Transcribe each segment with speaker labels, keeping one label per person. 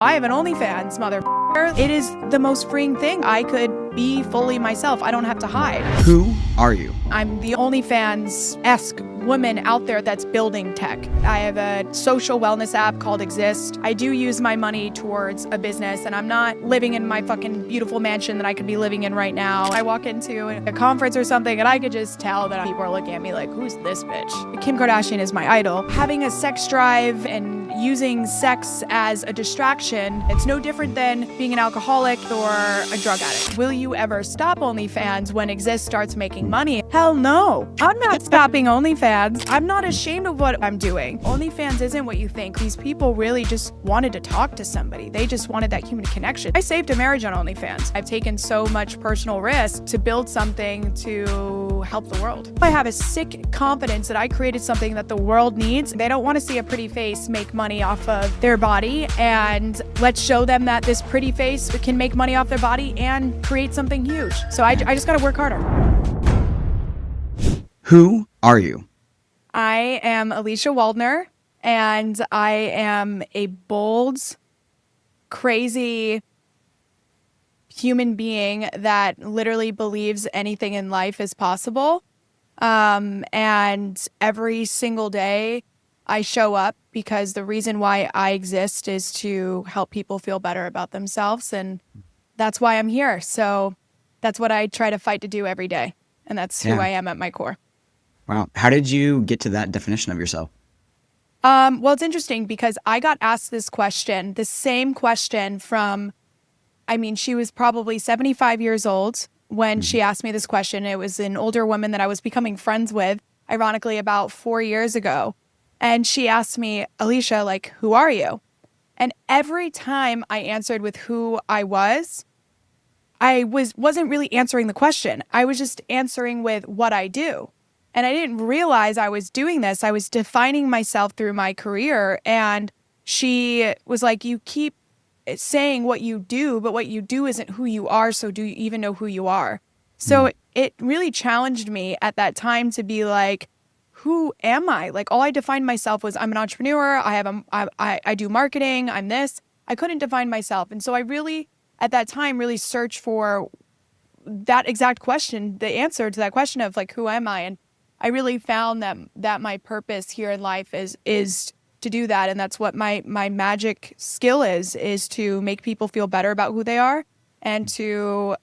Speaker 1: I have an OnlyFans, motherfucker. It is the most freeing thing. I could be fully myself. I don't have to hide.
Speaker 2: Who are you?
Speaker 1: I'm the OnlyFans-esque woman out there that's building tech. I have a social wellness app called Exist. I do use my money towards a business, and I'm not living in my fucking beautiful mansion that I could be living in right now. I walk into a conference or something, and I could just tell that people are looking at me like, who's this bitch? Kim Kardashian is my idol. Having a sex drive and using sex as a distraction, it's no different than being an alcoholic or a drug addict. Will you ever stop OnlyFans when Exist starts making money? Hell no. I'm not stopping OnlyFans. I'm not ashamed of what I'm doing. OnlyFans isn't what you think. These people really just wanted to talk to somebody. They just wanted that human connection. I saved a marriage on OnlyFans. I've taken so much personal risk to build something to help the world. I have a sick confidence that I created something that the world needs. They don't want to see a pretty face make money off of their body, and let's show them that this pretty face can make money off their body and create something huge. So I just got to work harder.
Speaker 2: Who are you?
Speaker 1: I am Alicia Waldner, and I am a bold, crazy human being that literally believes anything in life is possible. And every single day I show up because the reason why I exist is to help people feel better about themselves. And that's why I'm here. So that's what I try to fight to do every day. And that's who I am at my core.
Speaker 2: Wow. How did you get to that definition of yourself?
Speaker 1: Well, it's interesting because I got asked this question, the same question from, she was probably 75 years old when she asked me this question. It was an older woman that I was becoming friends with, ironically, about 4 years ago. And she asked me, Alicia, like, who are you? And every time I answered with who I wasn't really answering the question. I was just answering with what I do. And I didn't realize I was doing this. I was defining myself through my career. And she was like, you keep saying what you do, but what you do isn't who you are. So do you even know who you are? So it really challenged me at that time to be like, who am I? Like, all I defined myself was I'm an entrepreneur. I do marketing. I'm this. I couldn't define myself. And so I really, at that time, really searched for that exact question, the answer to that question of like, who am I? And I really found that my purpose here in life is to do that. And that's what my magic skill is to make people feel better about who they are and to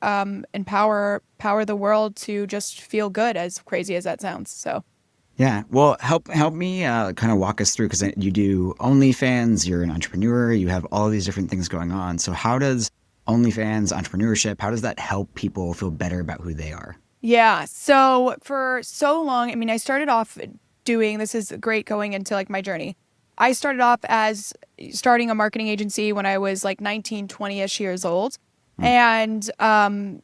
Speaker 1: empower the world to just feel good, as crazy as that sounds. So.
Speaker 2: Yeah. Well, help me kind of walk us through, because you do OnlyFans, you're an entrepreneur, you have all these different things going on. So how does OnlyFans, entrepreneurship, how does that help people feel better about who they are?
Speaker 1: Yeah. So for so long, I started off this is great going into like my journey. I started off as starting a marketing agency when I was like 19, 20-ish years old. And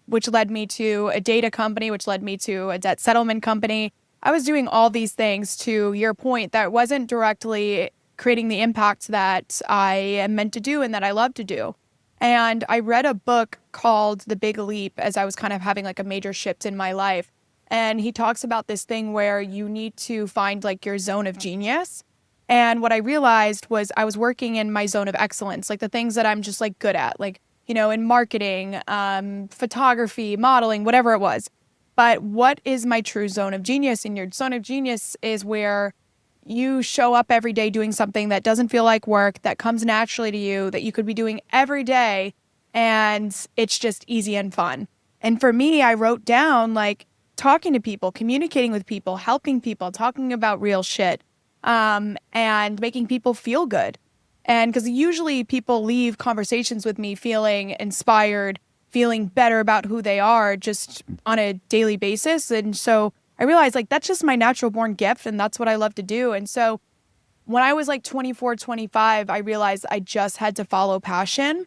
Speaker 1: which led me to a data company, which led me to a debt settlement company. I was doing all these things, to your point, that wasn't directly creating the impact that I am meant to do and that I love to do. And I read a book called The Big Leap as I was kind of having like a major shift in my life. And he talks about this thing where you need to find like your zone of genius. And what I realized was I was working in my zone of excellence, like the things that I'm just like good at, like, in marketing, photography, modeling, whatever it was. But what is my true zone of genius? And your zone of genius is where you show up every day doing something that doesn't feel like work, that comes naturally to you, that you could be doing every day, and it's just easy and fun. And for me, I wrote down like talking to people, communicating with people, helping people, talking about real shit, and making people feel good. And because usually people leave conversations with me feeling inspired, feeling better about who they are just on a daily basis. And so I realized like that's just my natural born gift, and that's what I love to do. And so when I was like 24, 25, I realized I just had to follow passion.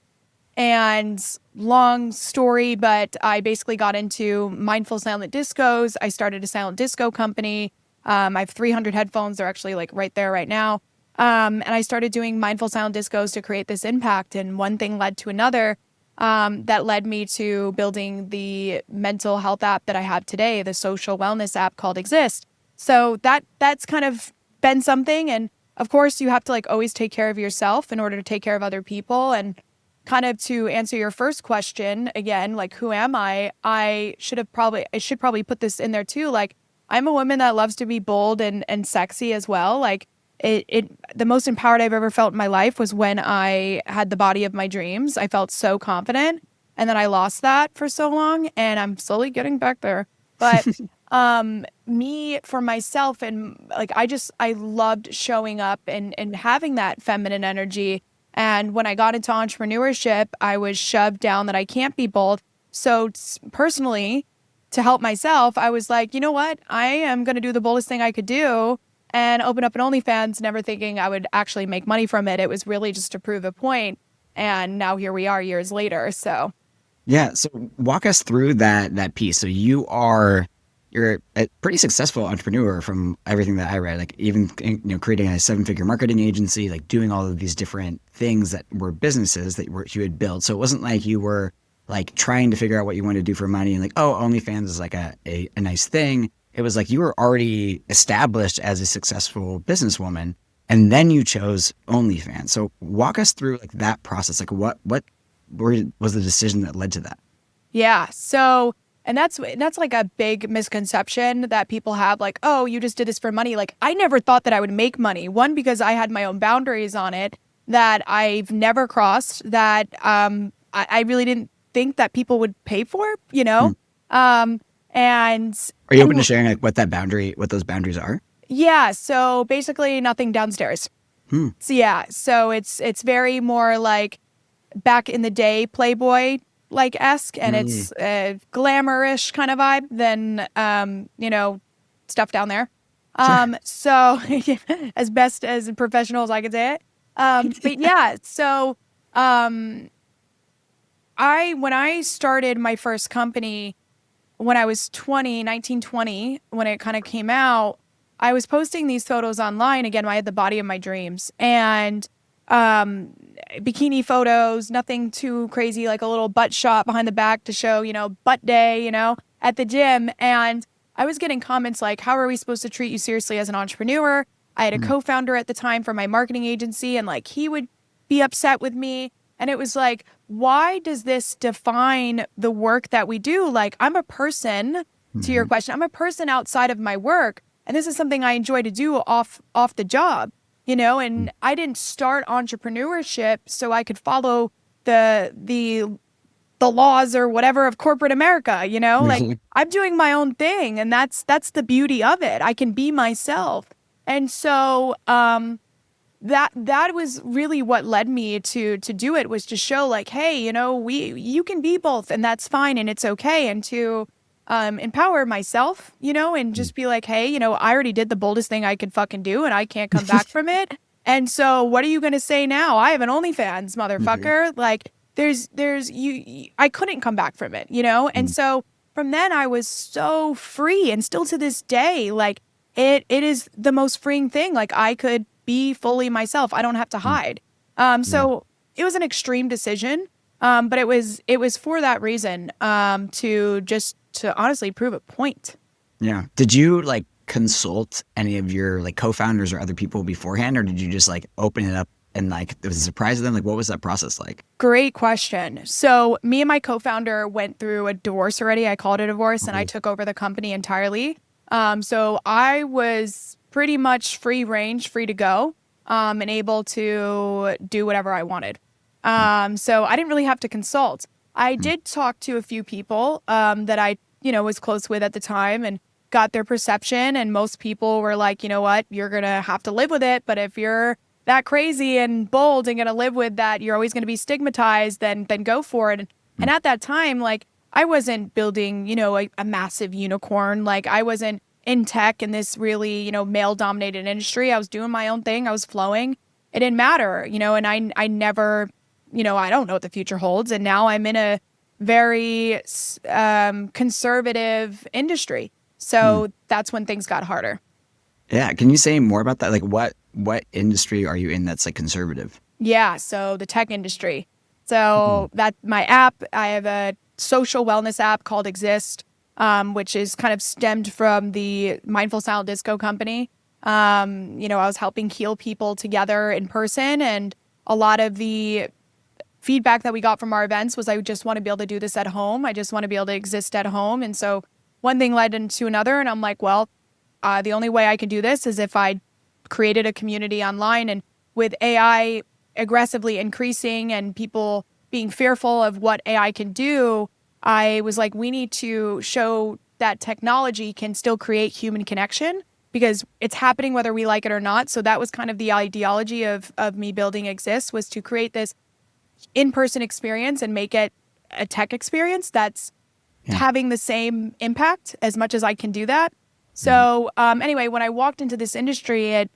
Speaker 1: And long story, but I basically got into mindful silent discos. I started a silent disco company. I have 300 headphones. They're actually like right there right now. And I started doing mindful silent discos to create this impact. And one thing led to another. That led me to building the mental health app that I have today, the social wellness app called Exist. So that's kind of been something. And of course, you have to like always take care of yourself in order to take care of other people. And kind of to answer your first question again, like who am I? I should probably put this in there too. Like I'm a woman that loves to be bold and sexy as well. Like the most empowered I've ever felt in my life was when I had the body of my dreams. I felt so confident, and then I lost that for so long, and I'm slowly getting back there. But me for myself, and like I loved showing up and having that feminine energy. And when I got into entrepreneurship, I was shoved down that I can't be bold. So personally, to help myself, I was like, you know what? I am going to do the boldest thing I could do and open up an OnlyFans, never thinking I would actually make money from it. It was really just to prove a point. And now here we are years later. So
Speaker 2: Yeah, so walk us through that piece. So you're a pretty successful entrepreneur from everything that I read. Like even creating a seven-figure marketing agency, like doing all of these different things that were businesses that you had built. So it wasn't like you were like trying to figure out what you wanted to do for money and like, oh, OnlyFans is like a nice thing. It was like you were already established as a successful businesswoman, and then you chose OnlyFans. So walk us through like that process. Like was the decision that led to that?
Speaker 1: yeah. So, and that's like a big misconception that people have, like, oh, you just did this for money. Like, I never thought that I would make money. One, because I had my own boundaries on it that I've never crossed, that I really didn't think that people would pay for, you
Speaker 2: Hmm.
Speaker 1: know? Um, and
Speaker 2: Are you open to
Speaker 1: and
Speaker 2: sharing like what those boundaries are?
Speaker 1: yeah, so basically nothing downstairs.
Speaker 2: Hmm.
Speaker 1: So yeah, so it's very more like back in the day Playboy like esque, and
Speaker 2: Mm.
Speaker 1: it's a glamourish kind of vibe than stuff down there.
Speaker 2: Sure.
Speaker 1: So as best as professional as I could say it. But yeah, so um I when I started my first company when I was 1920, when it kind of came out, I was posting these photos online. Again, I had the body of my dreams and um, bikini photos, nothing too crazy, like a little butt shot behind the back to show, butt day, at the gym. And I was getting comments like, how are we supposed to treat you seriously as an entrepreneur? I had a
Speaker 2: Hmm.
Speaker 1: co-founder at the time for my marketing agency, and like he would be upset with me. And it was like, why does this define the work that we do? Like, I'm a person, to your
Speaker 2: Hmm.
Speaker 1: question, I'm a person outside of my work. And this is something I enjoy to do off the job, and I didn't start entrepreneurship so I could follow the laws or whatever of corporate America, like I'm doing my own thing, and that's the beauty of it. I can be myself. And so that was really what led me to do it, was to show like, hey, you can be both, and that's fine, and it's okay. And to empower myself, and just be like, hey, I already did the boldest thing I could fucking do, and I can't come back from it. And so what are you going to say now? I have an OnlyFans, motherfucker. Like I couldn't come back from it, And so from then I was so free, and still to this day, like it is the most freeing thing. Like I could be fully myself. I don't have to hide.
Speaker 2: Yeah.
Speaker 1: So it was an extreme decision. But it was for that reason, to honestly prove a point.
Speaker 2: Yeah. Did you like consult any of your like co-founders or other people beforehand, or did you just like open it up and like it was a surprise to them? Like what was that process like?
Speaker 1: Great question. So me and my co-founder went through a divorce already. I called it a divorce, and I
Speaker 2: Okay.
Speaker 1: took over the company entirely. So I was pretty much free range, free to go, and able to do whatever I wanted. So I didn't really have to consult. I
Speaker 2: Hmm.
Speaker 1: did talk to a few people that I, was close with at the time, and got their perception. And most people were like, you know what, you're going to have to live with it. But if you're that crazy and bold and going to live with that, you're always going to be stigmatized, then go for it.
Speaker 2: Hmm.
Speaker 1: And at that time, like I wasn't building, a massive unicorn. Like I wasn't in tech in this really, male dominated industry. I was doing my own thing. I was flowing. It didn't matter, and I never, I don't know what the future holds. And now I'm in a very conservative industry.
Speaker 2: Hmm.
Speaker 1: So that's when things got harder.
Speaker 2: Yeah. Can you say more about that? Like what industry are you in that's like conservative?
Speaker 1: Yeah, so the tech industry.
Speaker 2: Hmm.
Speaker 1: So that my app, I have a social wellness app called Exist, which is kind of stemmed from the Mindful Silent Disco company. I was helping heal people together in person. And a lot of the feedback that we got from our events was I just want to be able to do this at home. I just want to be able to exist at home. And so one thing led into another. And I'm like, well, the only way I can do this is if I created a community online. And with AI aggressively increasing and people being fearful of what AI can do, I was like, we need to show that technology can still create human connection because it's happening whether we like it or not. So that was kind of the ideology of me building Exist, was to create this in-person experience and make it a tech experience that's
Speaker 2: Yeah.
Speaker 1: having the same impact as much as I can do that.
Speaker 2: Mhm.
Speaker 1: So anyway, when I walked into this industry, I'm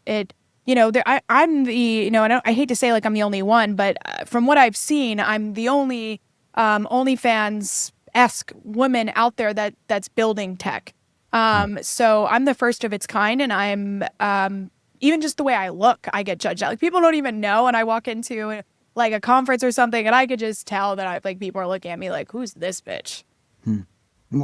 Speaker 1: the, I hate to say like I'm the only one, but from what I've seen, I'm the only OnlyFans-esque woman out there that's building tech. So I'm the first of its kind, and I'm even just the way I look, I get judged. Like people don't even know, and I walk into like a conference or something, and I could just tell that people are looking at me like, "Who's this bitch?"
Speaker 2: Hmm.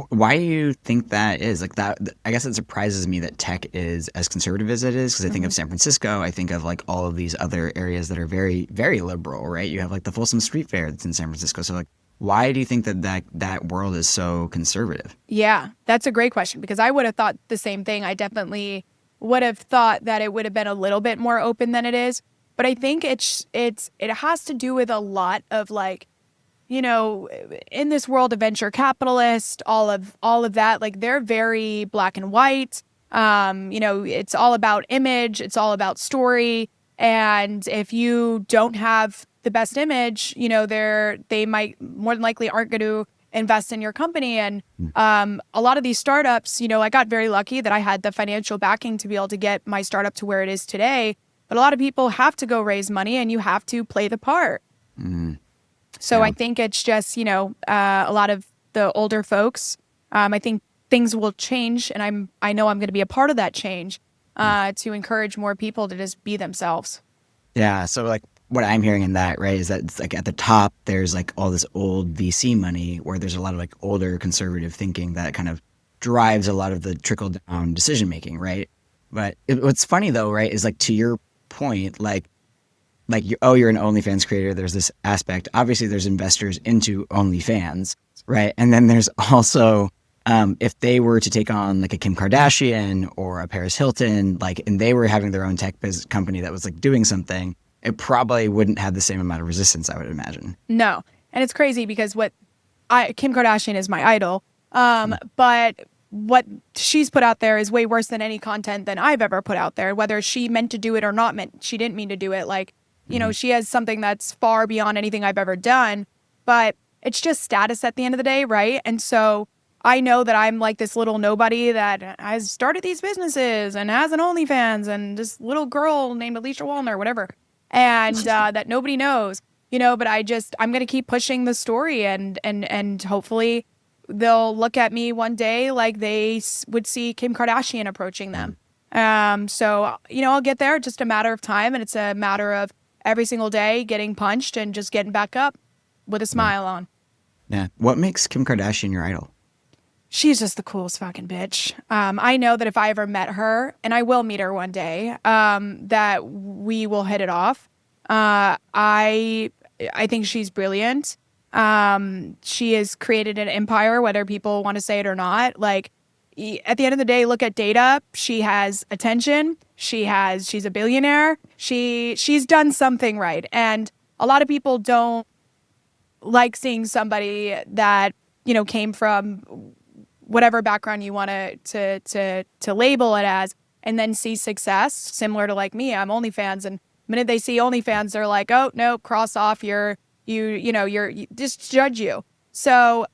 Speaker 2: Why do you think that is? Like that, I guess it surprises me that tech is as conservative as it is because I think of San Francisco, I think of like all of these other areas that are very, very liberal, right? You have like the Folsom Street Fair that's in San Francisco. So like, why do you think that world is so conservative?
Speaker 1: Yeah, that's a great question because I would have thought the same thing. I definitely would have thought that it would have been a little bit more open than it is. But I think it has to do with a lot of like, in this world of venture capitalist, all of that, like they're very black and white. It's all about image, it's all about story. And if you don't have the best image, they might more than likely aren't going to invest in your company. And a lot of these startups, I got very lucky that I had the financial backing to be able to get my startup to where it is today. But a lot of people have to go raise money and you have to play the part.
Speaker 2: Mm,
Speaker 1: So
Speaker 2: yeah.
Speaker 1: I think it's just, a lot of the older folks. I think things will change, and I know I'm going to be a part of that change to encourage more people to just be themselves.
Speaker 2: Yeah. So like what I'm hearing in that, right, is that it's like at the top there's like all this old VC money where there's a lot of like older conservative thinking that kind of drives a lot of the trickle down decision making, right? But what's funny though, right, is like to your point, like you're an OnlyFans creator. There's this aspect. Obviously, there's investors into OnlyFans, right? And then there's also if they were to take on like a Kim Kardashian or a Paris Hilton, like, and they were having their own tech company that was like doing something, it probably wouldn't have the same amount of resistance, I would imagine.
Speaker 1: No, and it's crazy because Kim Kardashian is my idol, but what she's put out there is way worse than any content than I've ever put out there. Whether she meant to do it or not meant, she didn't mean to do it. Like,
Speaker 2: Mm-hmm.
Speaker 1: she has something that's far beyond anything I've ever done, but it's just status at the end of the day, right? And so I know that I'm like this little nobody that has started these businesses and has an OnlyFans and this little girl named Alicia Waldner, whatever, and that nobody knows, But I'm gonna keep pushing the story, and hopefully they'll look at me one day like they would see Kim Kardashian approaching them. So I'll get there. It's just a matter of time, and it's a matter of every single day getting punched and just getting back up with a
Speaker 2: Yeah.
Speaker 1: smile on.
Speaker 2: Yeah. What makes Kim Kardashian your idol?
Speaker 1: She's just the coolest fucking bitch. I know that if I ever met her, and I will meet her one day, that we will hit it off. I think she's brilliant. She has created an empire, whether people want to say it or not. Like at the end of the day, look at data. She has attention. She's a billionaire. She's done something right. And a lot of people don't like seeing somebody that, came from whatever background you want to label it as, and then see success similar to like me. I'm OnlyFans, and the minute they see OnlyFans, they're like, oh no, cross off, you just judge you. So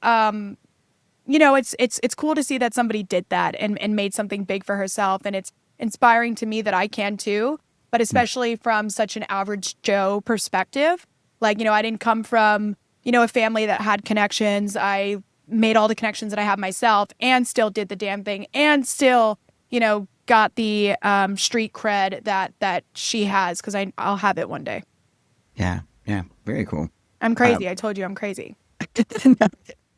Speaker 1: it's cool to see that somebody did that and made something big for herself. And it's inspiring to me that I can too, but especially from such an average Joe perspective. Like, I didn't come from, a family that had connections. I made all the connections that I have myself and still did the damn thing and still, got the street cred that she has, because I'll have it one day.
Speaker 2: Yeah. Yeah. Very cool.
Speaker 1: I'm
Speaker 2: Uh,
Speaker 1: crazy. I told you I'm crazy.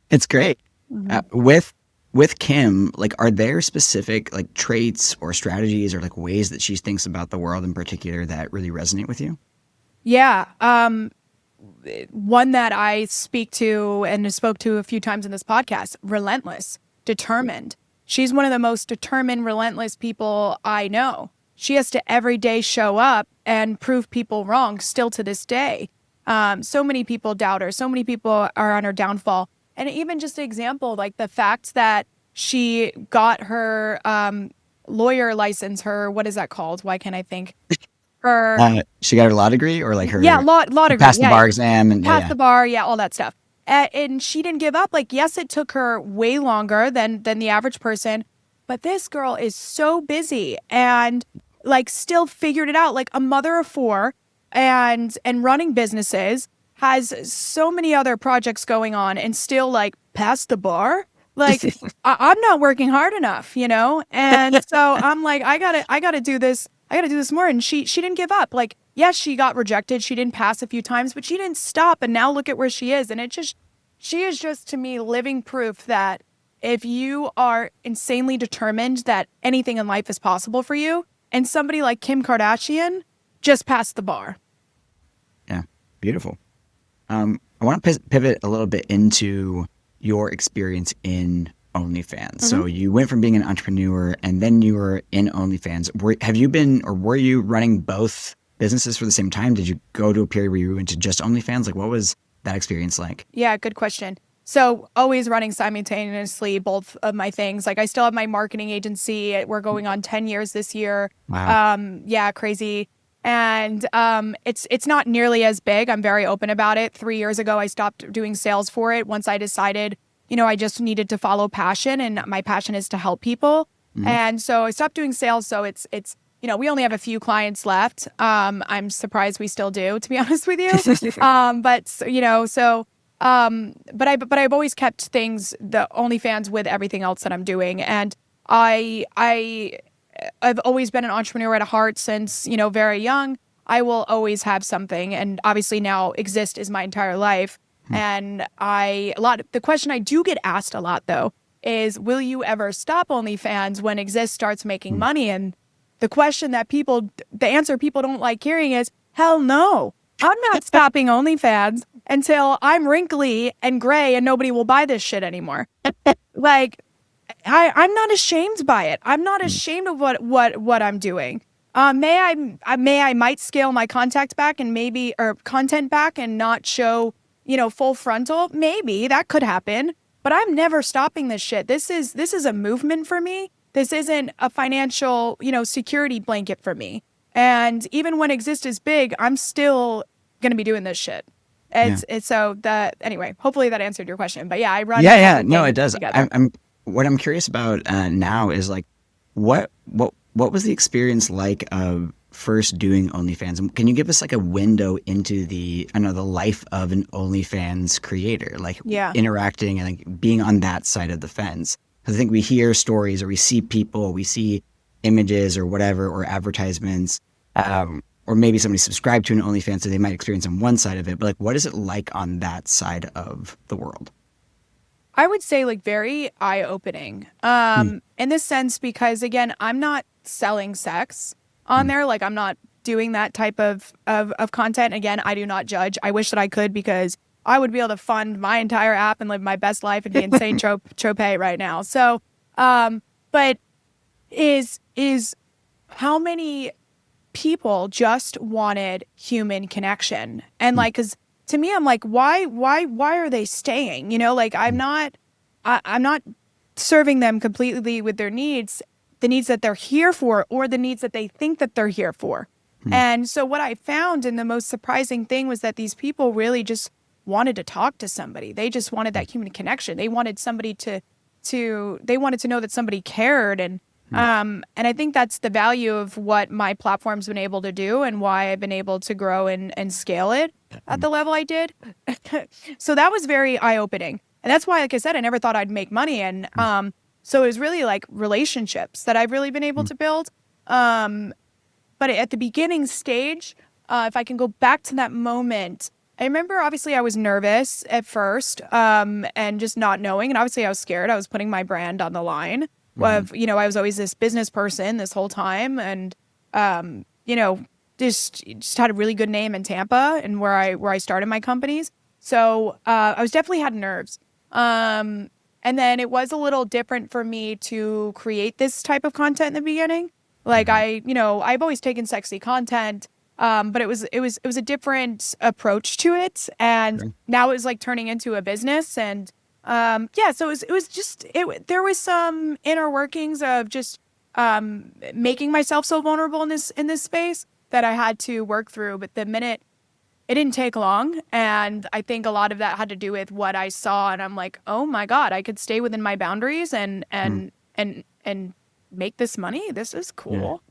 Speaker 2: it's great.
Speaker 1: Mhm.
Speaker 2: With with Kim, like, are there specific like traits or strategies or like ways that she thinks about the world in particular that really resonate with you?
Speaker 1: Yeah. One that I speak to and spoke to a few times in this podcast, relentless, determined. She's one of the most determined, relentless people I know. She has to every day show up and prove people wrong still to this day. So many people doubt her. So many people are on her downfall. And even just an example, like the fact that she got her lawyer license, her, what is that called? Why can't I think? Her,
Speaker 2: She got her law degree or like
Speaker 1: yeah,
Speaker 2: her
Speaker 1: law degree.
Speaker 2: passed the
Speaker 1: Yeah,
Speaker 2: bar exam and
Speaker 1: passed
Speaker 2: yeah.
Speaker 1: the bar, yeah, all that stuff. And she didn't give up. Like, yes, it took her way longer than the average person, but this girl is so busy and like still figured it out. Like a mother of four and running businesses, has so many other projects going on and still like passed the bar. Like I'm not working hard enough, you know? And so I'm like, I gotta do this. I gotta do this more. And she didn't give up. Like, yes, she got rejected. She didn't pass a few times, but she didn't stop. And now look at where she is. And she is just to me living proof that if you are insanely determined that anything in life is possible for you, and somebody like Kim Kardashian just passed the bar.
Speaker 2: Yeah, beautiful. I want to pivot a little bit into your experience in OnlyFans.
Speaker 1: Mm-hmm.
Speaker 2: So you went from being an entrepreneur and then you were in OnlyFans. Have you been, or were you running both businesses for the same time? Did you go to a period where you went to just OnlyFans? Like, what was that experience like?
Speaker 1: Yeah, good question. So always running simultaneously both of my things. Like I still have my marketing agency. We're going on 10 years this year.
Speaker 2: Wow.
Speaker 1: Yeah, crazy. And it's not nearly as big. I'm very open about it. 3 years ago, I stopped doing sales for it once I decided, you know, I just needed to follow passion, and my passion is to help people.
Speaker 2: Mhm.
Speaker 1: And so I stopped doing sales. So it's you know, we only have a few clients left. I'm surprised we still do, to be honest with you. But you know, so but I've always kept things, the OnlyFans, with everything else that I'm doing, and I've always been an entrepreneur at heart since, you know, very young. I will always have something, and obviously now exist is my entire life. And the question I do get asked a lot though is, will you ever stop OnlyFans when exist starts making money? And the answer people don't like hearing is, hell no. I'm not stopping OnlyFans until I'm wrinkly and gray and nobody will buy this shit anymore. Like, I'm not ashamed by it. I'm not ashamed of what I'm doing. I might scale my content back and not show, you know, full frontal. Maybe that could happen, but I'm never stopping this shit. This is a movement for me. This isn't a financial, you know, security blanket for me. And even when Exist is big, I'm still gonna be doing this shit. It's so that anyway. Hopefully that answered your question. But yeah, I run.
Speaker 2: Yeah. No, it
Speaker 1: everything
Speaker 2: does.
Speaker 1: together.
Speaker 2: I'm what I'm curious about now is like, what was the experience like of first doing OnlyFans? And can you give us like a window into the, I don't know, the life of an OnlyFans creator, like
Speaker 1: Yeah.
Speaker 2: interacting and like being on that side of the fence? Because I think we hear stories or we see people, we see images or whatever, or advertisements, or maybe somebody subscribed to an OnlyFans, so they might experience on one side of it. But like, what is it like on that side of the world?
Speaker 1: I would say like very eye-opening. In this sense, because again, I'm not selling sex on there. Like I'm not doing that type of content. Again, I do not judge. I wish that I could, because I would be able to fund my entire app and live my best life and be insane tropey right now. So, but is how many people just wanted human connection, and like, because to me, I'm like, why are they staying? You know, like I'm not serving them completely with their needs, the needs that they're here for, or the needs that they think that they're here for. And so what I found, and the most surprising thing, was that these people really just wanted to talk to somebody. They just wanted that human connection. They wanted somebody they wanted to know that somebody cared. And I think that's the value of what my platform's been able to do, and why I've been able to grow and scale it at the level I did. So that was very eye-opening. And that's why, like I said, I never thought I'd make money. And so it was really like relationships that I've really been able to build. But at the beginning stage, if I can go back to that moment, I remember obviously I was nervous at first, and just not knowing. And obviously I was scared. I was putting my brand on the line.
Speaker 2: Hmm.
Speaker 1: I was always this business person this whole time. And, um, you know, just had a really good name in Tampa and where I started my companies. So I was definitely had nerves. And then it was a little different for me to create this type of content in the beginning. Like
Speaker 2: Hmm.
Speaker 1: I've always taken sexy content, but it was a different approach to it, and
Speaker 2: Sure.
Speaker 1: now it was like turning into a business, and yeah, so it was just there was some inner workings of just making myself so vulnerable in this space that I had to work through. But the minute it didn't take long, and I think a lot of that had to do with what I saw, and I'm like, oh my God, I could stay within my boundaries
Speaker 2: Mm.
Speaker 1: and make this money. This is
Speaker 2: Yeah.
Speaker 1: cool.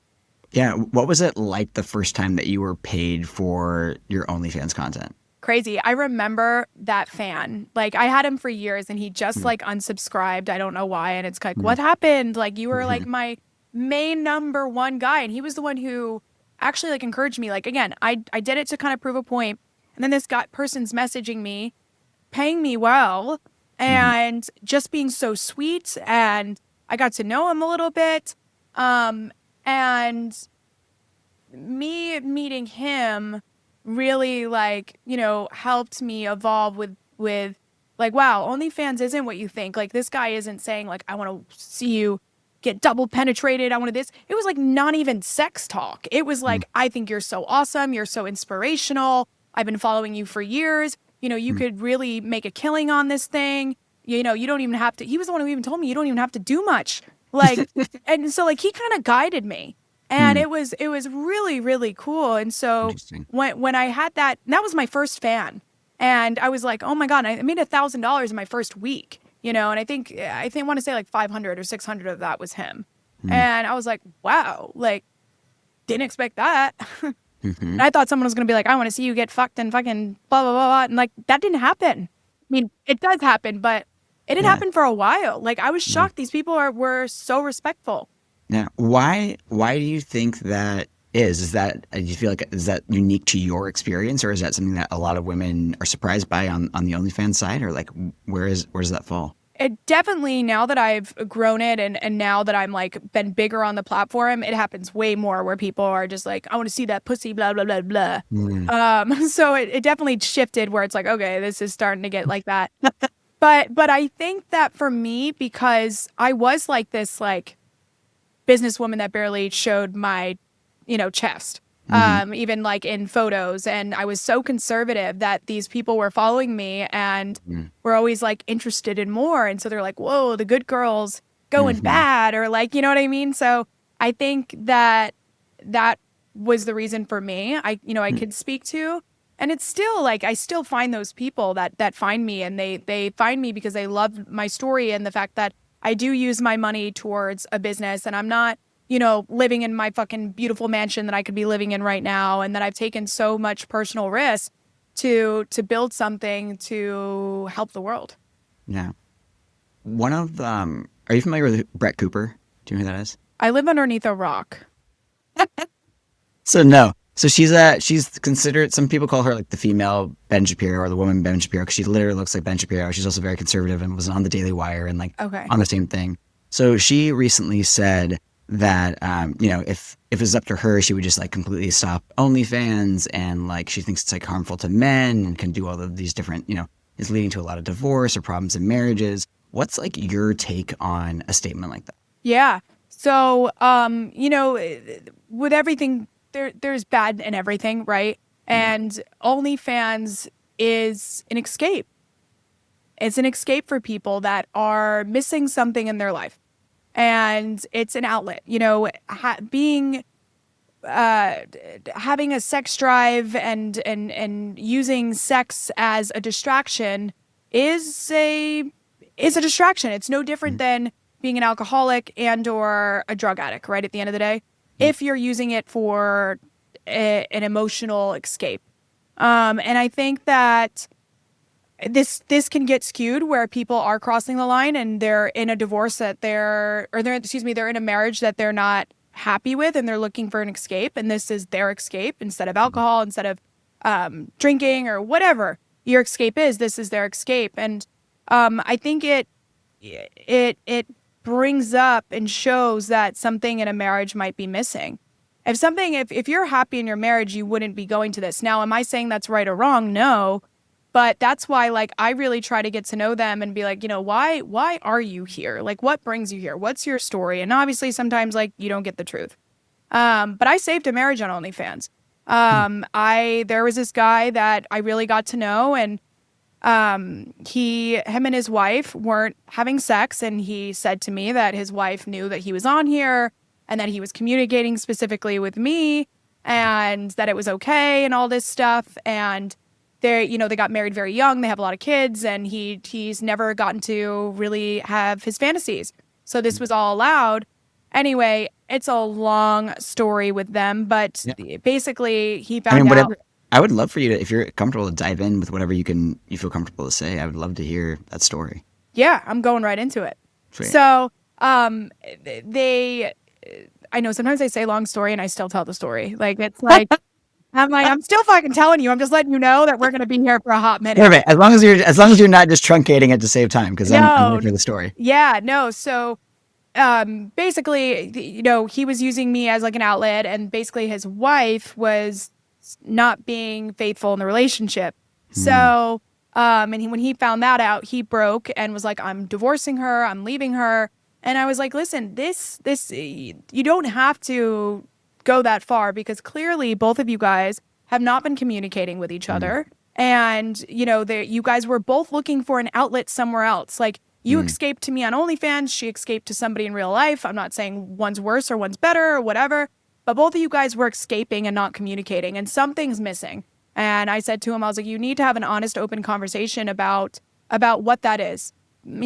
Speaker 2: Yeah. What was it like the first time that you were paid for your OnlyFans content?
Speaker 1: Crazy. I remember that fan. Like I had him for years and he just
Speaker 2: Mm.
Speaker 1: like unsubscribed. I don't know why. And it's like,
Speaker 2: Mm.
Speaker 1: what happened? Like you were like
Speaker 2: Mhm.
Speaker 1: my main number one guy. And he was the one who actually like encouraged me. Like again, I did it to kind of prove a point. And then this guy person's messaging me, paying me well,
Speaker 2: Mhm.
Speaker 1: and just being so sweet. And I got to know him a little bit. And me meeting him really like helped me evolve with like, wow, OnlyFans isn't what you think. Like this guy isn't saying like, I want to see you get double penetrated, I want to this. It was like not even sex talk. It was
Speaker 2: Mm.
Speaker 1: like, I think you're so awesome, you're so inspirational, I've been following you for years, you
Speaker 2: Mm.
Speaker 1: could really make a killing on this thing. You don't even have to. He was the one who even told me you don't even have to do much, like. And so like he kind of guided me, and
Speaker 2: Mm.
Speaker 1: it was really really cool. And so
Speaker 2: Interesting.
Speaker 1: when I had that was my first fan, and I was like, oh my God, I made $1,000 in my first week, and I think I want to say like 500 or 600 of that was him.
Speaker 2: Mm.
Speaker 1: And I was like, wow, like didn't expect that.
Speaker 2: Mhm.
Speaker 1: I thought someone was gonna be like, I want to see you get fucked and fucking blah blah blah blah, and like that didn't happen. I mean, it does happen, but it didn't
Speaker 2: Yeah.
Speaker 1: happen for a while. Like I was
Speaker 2: Yeah.
Speaker 1: shocked. These people were so respectful.
Speaker 2: Yeah. Why do you think that is? Is that do you feel like is that unique to your experience, or is that something that a lot of women are surprised by on the OnlyFans side, or like where does that fall?
Speaker 1: It definitely, now that I've grown it, and now that I'm like been bigger on the platform, it happens way more where people are just like, I want to see that pussy, blah blah blah blah.
Speaker 2: Mm.
Speaker 1: So it definitely shifted where it's like, okay, this is starting to get like that. But I think that for me, because I was like this like businesswoman that barely showed my, chest,
Speaker 2: Hmm.
Speaker 1: even like in photos. And I was so conservative that these people were following me and
Speaker 2: Mm.
Speaker 1: were always like interested in more. And so they're like, whoa, the good girls going
Speaker 2: Hmm.
Speaker 1: bad, or like, you know what I mean? So I think that was the reason for me. I could speak to. And it's still like I still find those people that find me, and they find me because they love my story and the fact that I do use my money towards a business, and I'm not, living in my fucking beautiful mansion that I could be living in right now, and that I've taken so much personal risk to build something to help the world.
Speaker 2: Yeah. One of are you familiar with Brett Cooper? Do you know who that is?
Speaker 1: I live underneath a rock.
Speaker 2: So no. So she's considered. Some people call her like the female Ben Shapiro or the woman Ben Shapiro because she literally looks like Ben Shapiro. She's also very conservative and was on the Daily Wire and like
Speaker 1: Okay.
Speaker 2: on the same thing. So she recently said that if it's up to her, she would just like completely stop OnlyFans, and like she thinks it's like harmful to men and can do all of these different is leading to a lot of divorce or problems in marriages. What's like your take on a statement like that?
Speaker 1: Yeah. So, with everything, there's bad in everything, right?
Speaker 2: Mm.
Speaker 1: And OnlyFans is an escape. It's an escape for people that are missing something in their life, and it's an outlet. Being having a sex drive and using sex as a distraction is a distraction. It's no different
Speaker 2: Mm.
Speaker 1: than being an alcoholic and or a drug addict, right? At the end of the day,
Speaker 2: Mm.
Speaker 1: if you're using it for an emotional escape. And I think that this can get skewed where people are crossing the line and they're in a divorce that they're in a marriage that they're not happy with, and they're looking for an escape, and this is their escape instead of alcohol, instead of drinking or whatever your escape is. This is their escape. And I think it brings up and shows that something in a marriage might be missing. If you're happy in your marriage, you wouldn't be going to this. Now, am I saying that's right or wrong? No. But that's why, like, I really try to get to know them and be like, why are you here? Like, what brings you here? What's your story? And obviously sometimes like you don't get the truth. But I saved a marriage on OnlyFans. There was this guy that I really got to know, and him and his wife weren't having sex, and he said to me that his wife knew that he was on here and that he was communicating specifically with me and that it was okay and all this stuff. And they got married very young. They have a lot of kids, and he's never gotten to really have his fantasies. So this was all allowed. Anyway, it's a long story with them, but basically he found out.
Speaker 2: Whatever. I would love for you to, if you're comfortable, to dive in with whatever you feel comfortable to say. I would love to hear that story.
Speaker 1: Yeah, I'm going right into it.
Speaker 2: Sweet.
Speaker 1: So, I know sometimes I say long story and I still tell the story. Like, it's like, I'm still fucking telling you. I'm just letting you know that we're going to be here for a hot minute.
Speaker 2: Perfect. As long as you're not just truncating it to save time, because I'm ready for the story.
Speaker 1: Yeah, no. So, basically, he was using me as like an outlet, and basically his wife was not being faithful in the relationship. So, when he found that out, he broke and was like, I'm divorcing her. I'm leaving her. And I was like, listen, this, you don't have to go that far, because clearly both of you guys have not been communicating with each other. And, you guys were both looking for an outlet somewhere else. Like, you escaped to me on OnlyFans. She escaped to somebody in real life. I'm not saying one's worse or one's better or whatever, but both of you guys were escaping and not communicating, and something's missing. And I said to him, I was like, you need to have an honest, open conversation about what that is, and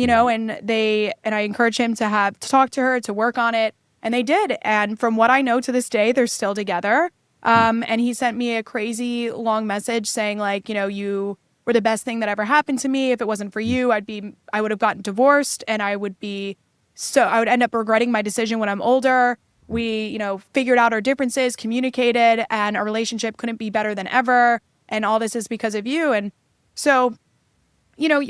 Speaker 1: I encouraged him to talk to her, to work on it. And they did. And from what I know, to this day, they're still together. And he sent me a crazy long message saying, like, you were the best thing that ever happened to me. If it wasn't for you, I would have gotten divorced, and I would end up regretting my decision when I'm older. We, figured out our differences, communicated, and our relationship couldn't be better than ever. And all this is because of you. And so,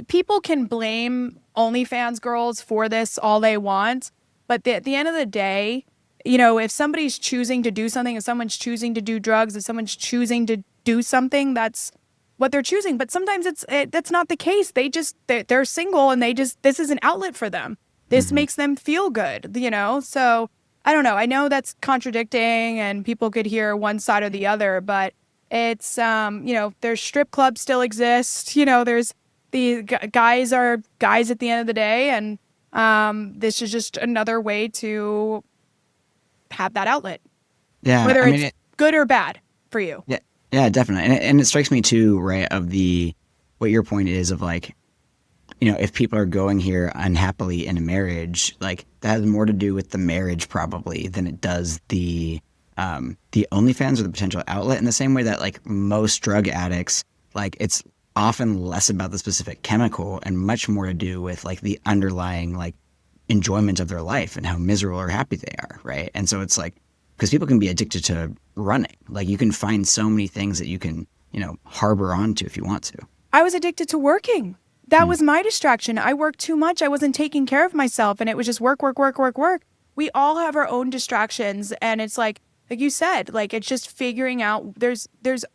Speaker 1: people can blame OnlyFans girls for this all they want. But at the end of the day, if somebody's choosing to do something, if someone's choosing to do drugs, if someone's choosing to do something, that's what they're choosing. But sometimes that's not the case. They're single, and this is an outlet for them. This makes them feel good, So I don't know. I know that's contradicting, and people could hear one side or the other, but it's, there's strip clubs still exist. There's the guys are guys at the end of the day. And this is just another way to have that outlet.
Speaker 2: Yeah.
Speaker 1: Whether it's good or bad for you.
Speaker 2: Yeah. Yeah, definitely. And it strikes me too, right, of what your point is of, like, if people are going here unhappily in a marriage, like, that has more to do with the marriage probably than it does the OnlyFans or the potential outlet, in the same way that, like, most drug addicts, like, it's often less about the specific chemical and much more to do with, like, the underlying, like, enjoyment of their life and how miserable or happy they are, right? And so it's like, because people can be addicted to running. Like, you can find so many things that you can, harbor onto if you want to.
Speaker 1: I was addicted to working. That was my distraction. I worked too much. I wasn't taking care of myself, and it was just work, work, work, work, work. We all have our own distractions, and it's like you said, like, it's just figuring out there's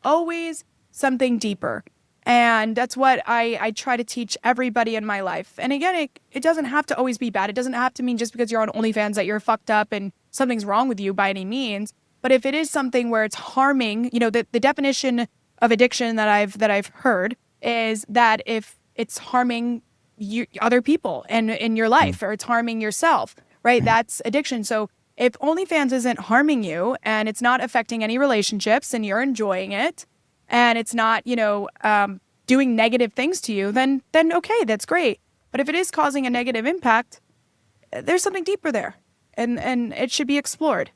Speaker 1: always something deeper. And that's what I try to teach everybody in my life. And again, it doesn't have to always be bad. It doesn't have to mean just because you're on OnlyFans that you're fucked up and something's wrong with you by any means. But if it is something where it's harming, the definition of addiction that I've heard is that if it's harming other people and in your life, or it's harming yourself, right? That's addiction. So if OnlyFans isn't harming you and it's not affecting any relationships and you're enjoying it, and it's not, doing negative things to you, then okay, that's great. But if it is causing a negative impact, there's something deeper there, and it should be explored.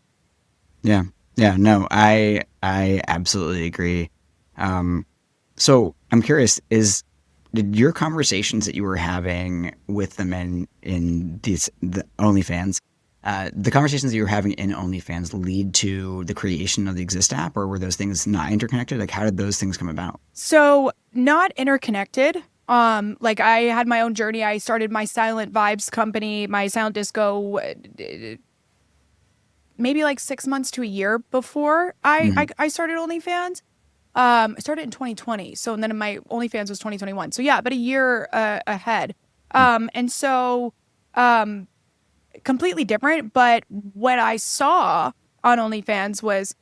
Speaker 2: Yeah. Yeah. No, I absolutely agree. So I'm curious, did your conversations that you were having with the men in the OnlyFans, the conversations that you were having in OnlyFans lead to the creation of the Exist app, or were those things not interconnected? Like, how did those things come about?
Speaker 1: So not interconnected. Like I had my own journey. I started my silent vibes company, my silent disco, maybe like 6 months to a year before
Speaker 2: Hmm.
Speaker 1: I started OnlyFans. I started in 2020. So, and then my OnlyFans was 2021. So yeah, but a year ahead. And so, um, completely different. But what I saw on OnlyFans was,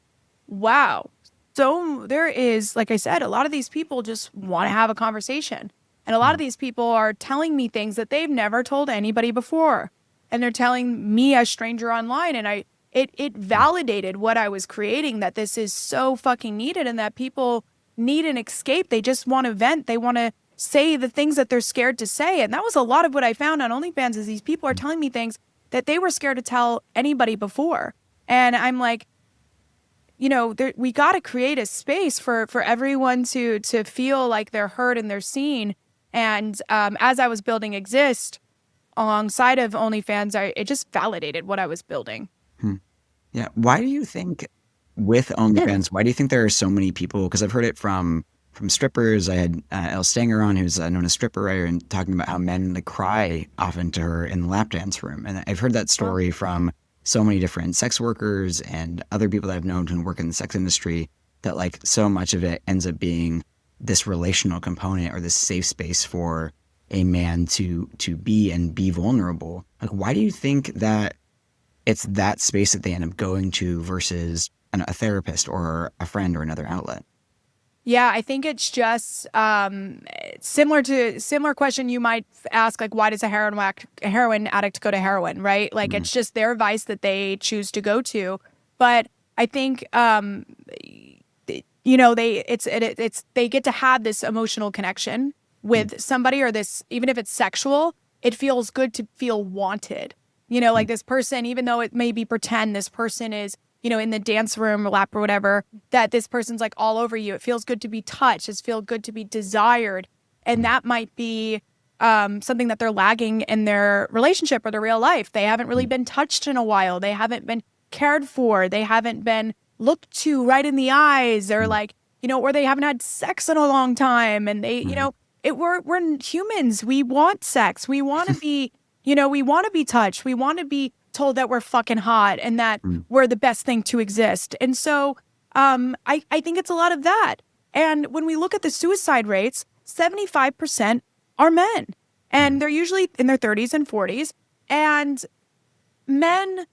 Speaker 1: wow. So there is, like I said, a lot of these people just want to have a conversation. And a lot of these people are telling me things that they've never told anybody before. And they're telling me, a stranger online, and it validated what I was creating, that this is so fucking needed and that people need an escape. They just want to vent. They want to say the things that they're scared to say. And that was a lot of what I found on OnlyFans is these people are telling me things that they were scared to tell anybody before. And I'm like, we got to create a space for everyone to feel like they're heard and they're seen. And as I was building Exist alongside of OnlyFans, it just validated what I was building.
Speaker 2: Hmm. Yeah. Why do you think with OnlyFans, why do you think there are so many people? Because I've heard it from strippers. I had Elle Stanger on, who's known as stripper writer, and talking about how men like cry often to her in the lap dance room. And I've heard that
Speaker 1: Well,
Speaker 2: story from so many different sex workers and other people that I've known who work in the sex industry, that like so much of it ends up being this relational component or this safe space for a man to be and be vulnerable. Like, why do you think that it's that space that they end up going to versus a therapist or a friend or another outlet?
Speaker 1: yeah, I think it's just similar question you might ask, like, why does a heroin addict go to heroin, right? Like,
Speaker 2: Mm,
Speaker 1: it's just their vice that they choose to go to. But I think they get to have this emotional connection
Speaker 2: mm,
Speaker 1: with somebody, or this, even if it's sexual, it feels good to feel wanted.
Speaker 2: mm,
Speaker 1: Like this person, even though it may be pretend, this person is, in the dance room or lap or whatever, that this person's like all over you. It feels good to be touched. It feels good to be desired. And
Speaker 2: mm,
Speaker 1: that might be something that they're lagging in their relationship or their real life. They haven't really
Speaker 2: mm,
Speaker 1: been touched in a while. They haven't been cared for. They haven't been looked to right in the eyes, or
Speaker 2: mm,
Speaker 1: like, or they haven't had sex in a long time. And they,
Speaker 2: mm,
Speaker 1: we're humans. We want sex. We want to be, we want to be touched. We want to be told that we're fucking hot and that
Speaker 2: mm,
Speaker 1: we're the best thing to exist. And so I think it's a lot of that. And when we look at the suicide rates, 75% are men.
Speaker 2: mm,
Speaker 1: And they're usually in their 30s and 40s. And men,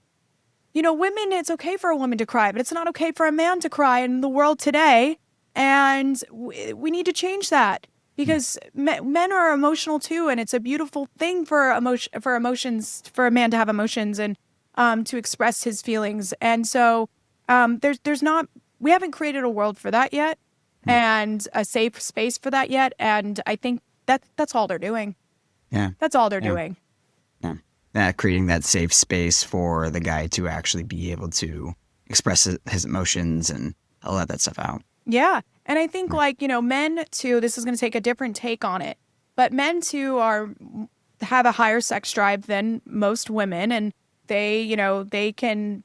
Speaker 1: women, it's okay for a woman to cry, but it's not okay for a man to cry in the world today. And we need to change that,
Speaker 2: mm,
Speaker 1: because men are emotional too, and it's a beautiful thing for emotions, for a man to have emotions and to express his feelings. And so there's not we haven't created a world for that yet,
Speaker 2: mm.
Speaker 1: and a safe space for that yet. And I think that's all they're doing.
Speaker 2: Yeah.
Speaker 1: That's all they're
Speaker 2: Yeah.
Speaker 1: doing.
Speaker 2: Yeah. Creating that safe space for the guy to actually be able to express his emotions and let that stuff out.
Speaker 1: Yeah. And I think,
Speaker 2: Mm,
Speaker 1: like, men too, this is going to take a different take on it, but men too have a higher sex drive than most women. And they can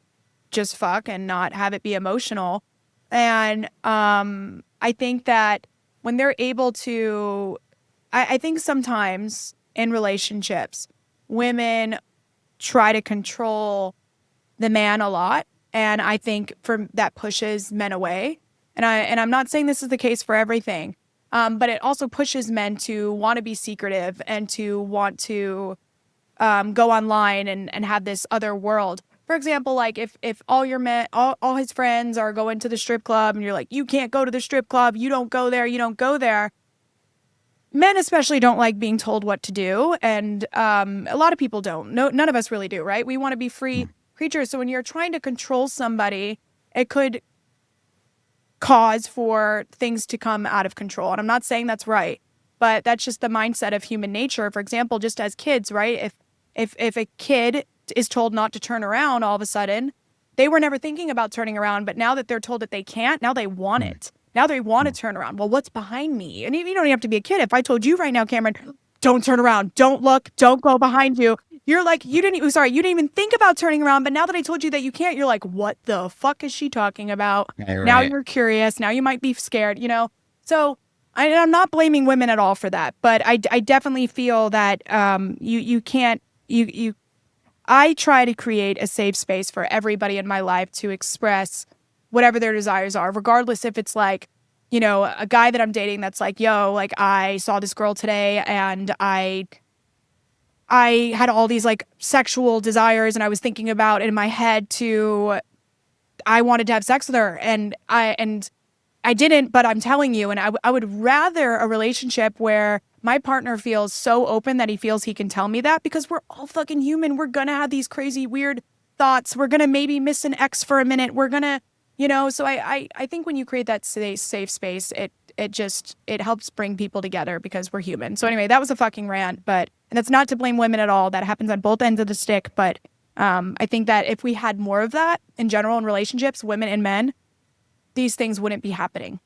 Speaker 1: just fuck and not have it be emotional. And I think that when they're able to, I think sometimes in relationships, women try to control the man a lot, and I think for that pushes men away. And I'm not saying this is the case for everything, but it also pushes men to want to be secretive and to want to go online and have this other world. For example, like if all your men, all his friends are going to the strip club, and you're like, you can't go to the strip club, you don't go there, you don't go there. Men especially don't like being told what to do, and a lot of people don't. No, none of us really do, right? We want to be free
Speaker 2: mm,
Speaker 1: creatures. So when you're trying to control somebody, it could cause for things to come out of control. And I'm not saying that's right, but that's just the mindset of human nature. For example, just as kids, right? If a kid is told not to turn around, all of a sudden, they were never thinking about turning around, but now that they're told that they can't, now they want
Speaker 2: mm,
Speaker 1: it. Now they want to
Speaker 2: mm,
Speaker 1: turn around. Well, what's behind me? And you don't even have to be a kid. If I told you right now, Cameron, don't turn around, don't look, don't go behind you, you're like, you didn't even think about turning around. But now that I told you that you can't, you're like, what the fuck is she talking about?
Speaker 2: Right,
Speaker 1: Now
Speaker 2: right.
Speaker 1: you're curious. Now you might be scared, So I'm not blaming women at all for that. But I definitely feel that you can't, I try to create a safe space for everybody in my life to express whatever their desires are, regardless if it's like, a guy that I'm dating that's like, yo, like I saw this girl today and I had all these like sexual desires and I was thinking about in my head I wanted to have sex with her and I didn't, but I'm telling you, and I would rather a relationship where my partner feels so open that he feels he can tell me that, because we're all fucking human. We're gonna have these crazy, weird thoughts. We're gonna maybe miss an ex for a minute. We're gonna, so I think when you create that safe space, it helps bring people together because we're human. So anyway, that was a fucking rant, and that's not to blame women at all. That happens on both ends of the stick. But I think that if we had more of that in general in relationships, women and men, these things wouldn't be happening.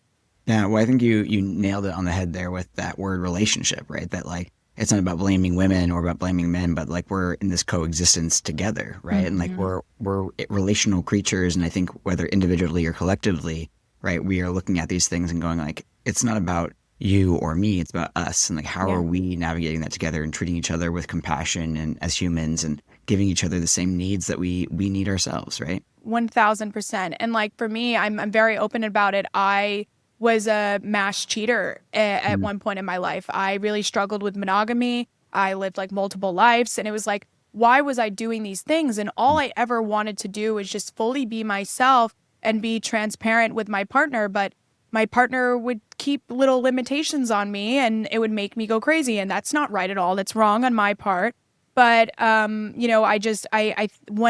Speaker 2: Yeah, well, I think you nailed it on the head there with that word relationship, right? That like it's not about blaming women or about blaming men, but like we're in this coexistence together, right? And like
Speaker 1: Mm-hmm.
Speaker 2: we're relational creatures, and I think whether individually or collectively, right, we are looking at these things and going like it's not about you or me, it's about us, and like how
Speaker 1: Yeah.
Speaker 2: are we navigating that together and treating each other with compassion and as humans and giving each other the same needs that we need ourselves, right?
Speaker 1: 1000%. And like for me, I'm very open about it. I was a mass cheater at
Speaker 2: Mm.
Speaker 1: one point in my life. I really struggled with monogamy. I lived like multiple lives, and it was like, why was I doing these things? And all I ever wanted to do was just fully be myself and be transparent with my partner. But my partner would keep little limitations on me and it would make me go crazy. And that's not right at all. That's wrong on my part. But when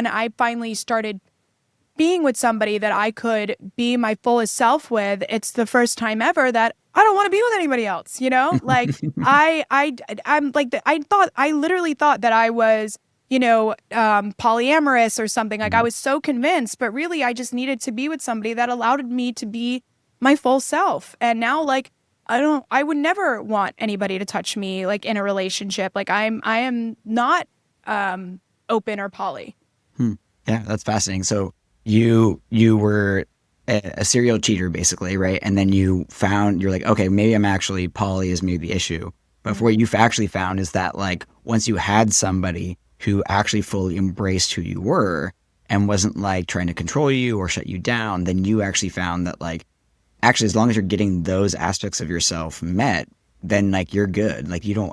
Speaker 1: I finally started being with somebody that I could be my fullest self with, it's the first time ever that I don't want to be with anybody else, Like I'm like I literally thought that I was, polyamorous or something. Like I was so convinced, but really I just needed to be with somebody that allowed me to be my full self. And now like I would never want anybody to touch me like in a relationship. Like I am not open or poly.
Speaker 2: Hmm. Yeah, that's fascinating. So you were a serial cheater basically, right? And then you're like, okay, maybe I'm actually poly is maybe the issue. But for what you've actually found is that like once you had somebody who actually fully embraced who you were and wasn't like trying to control you or shut you down, then you actually found that like actually as long as you're getting those aspects of yourself met, then like you're good. Like you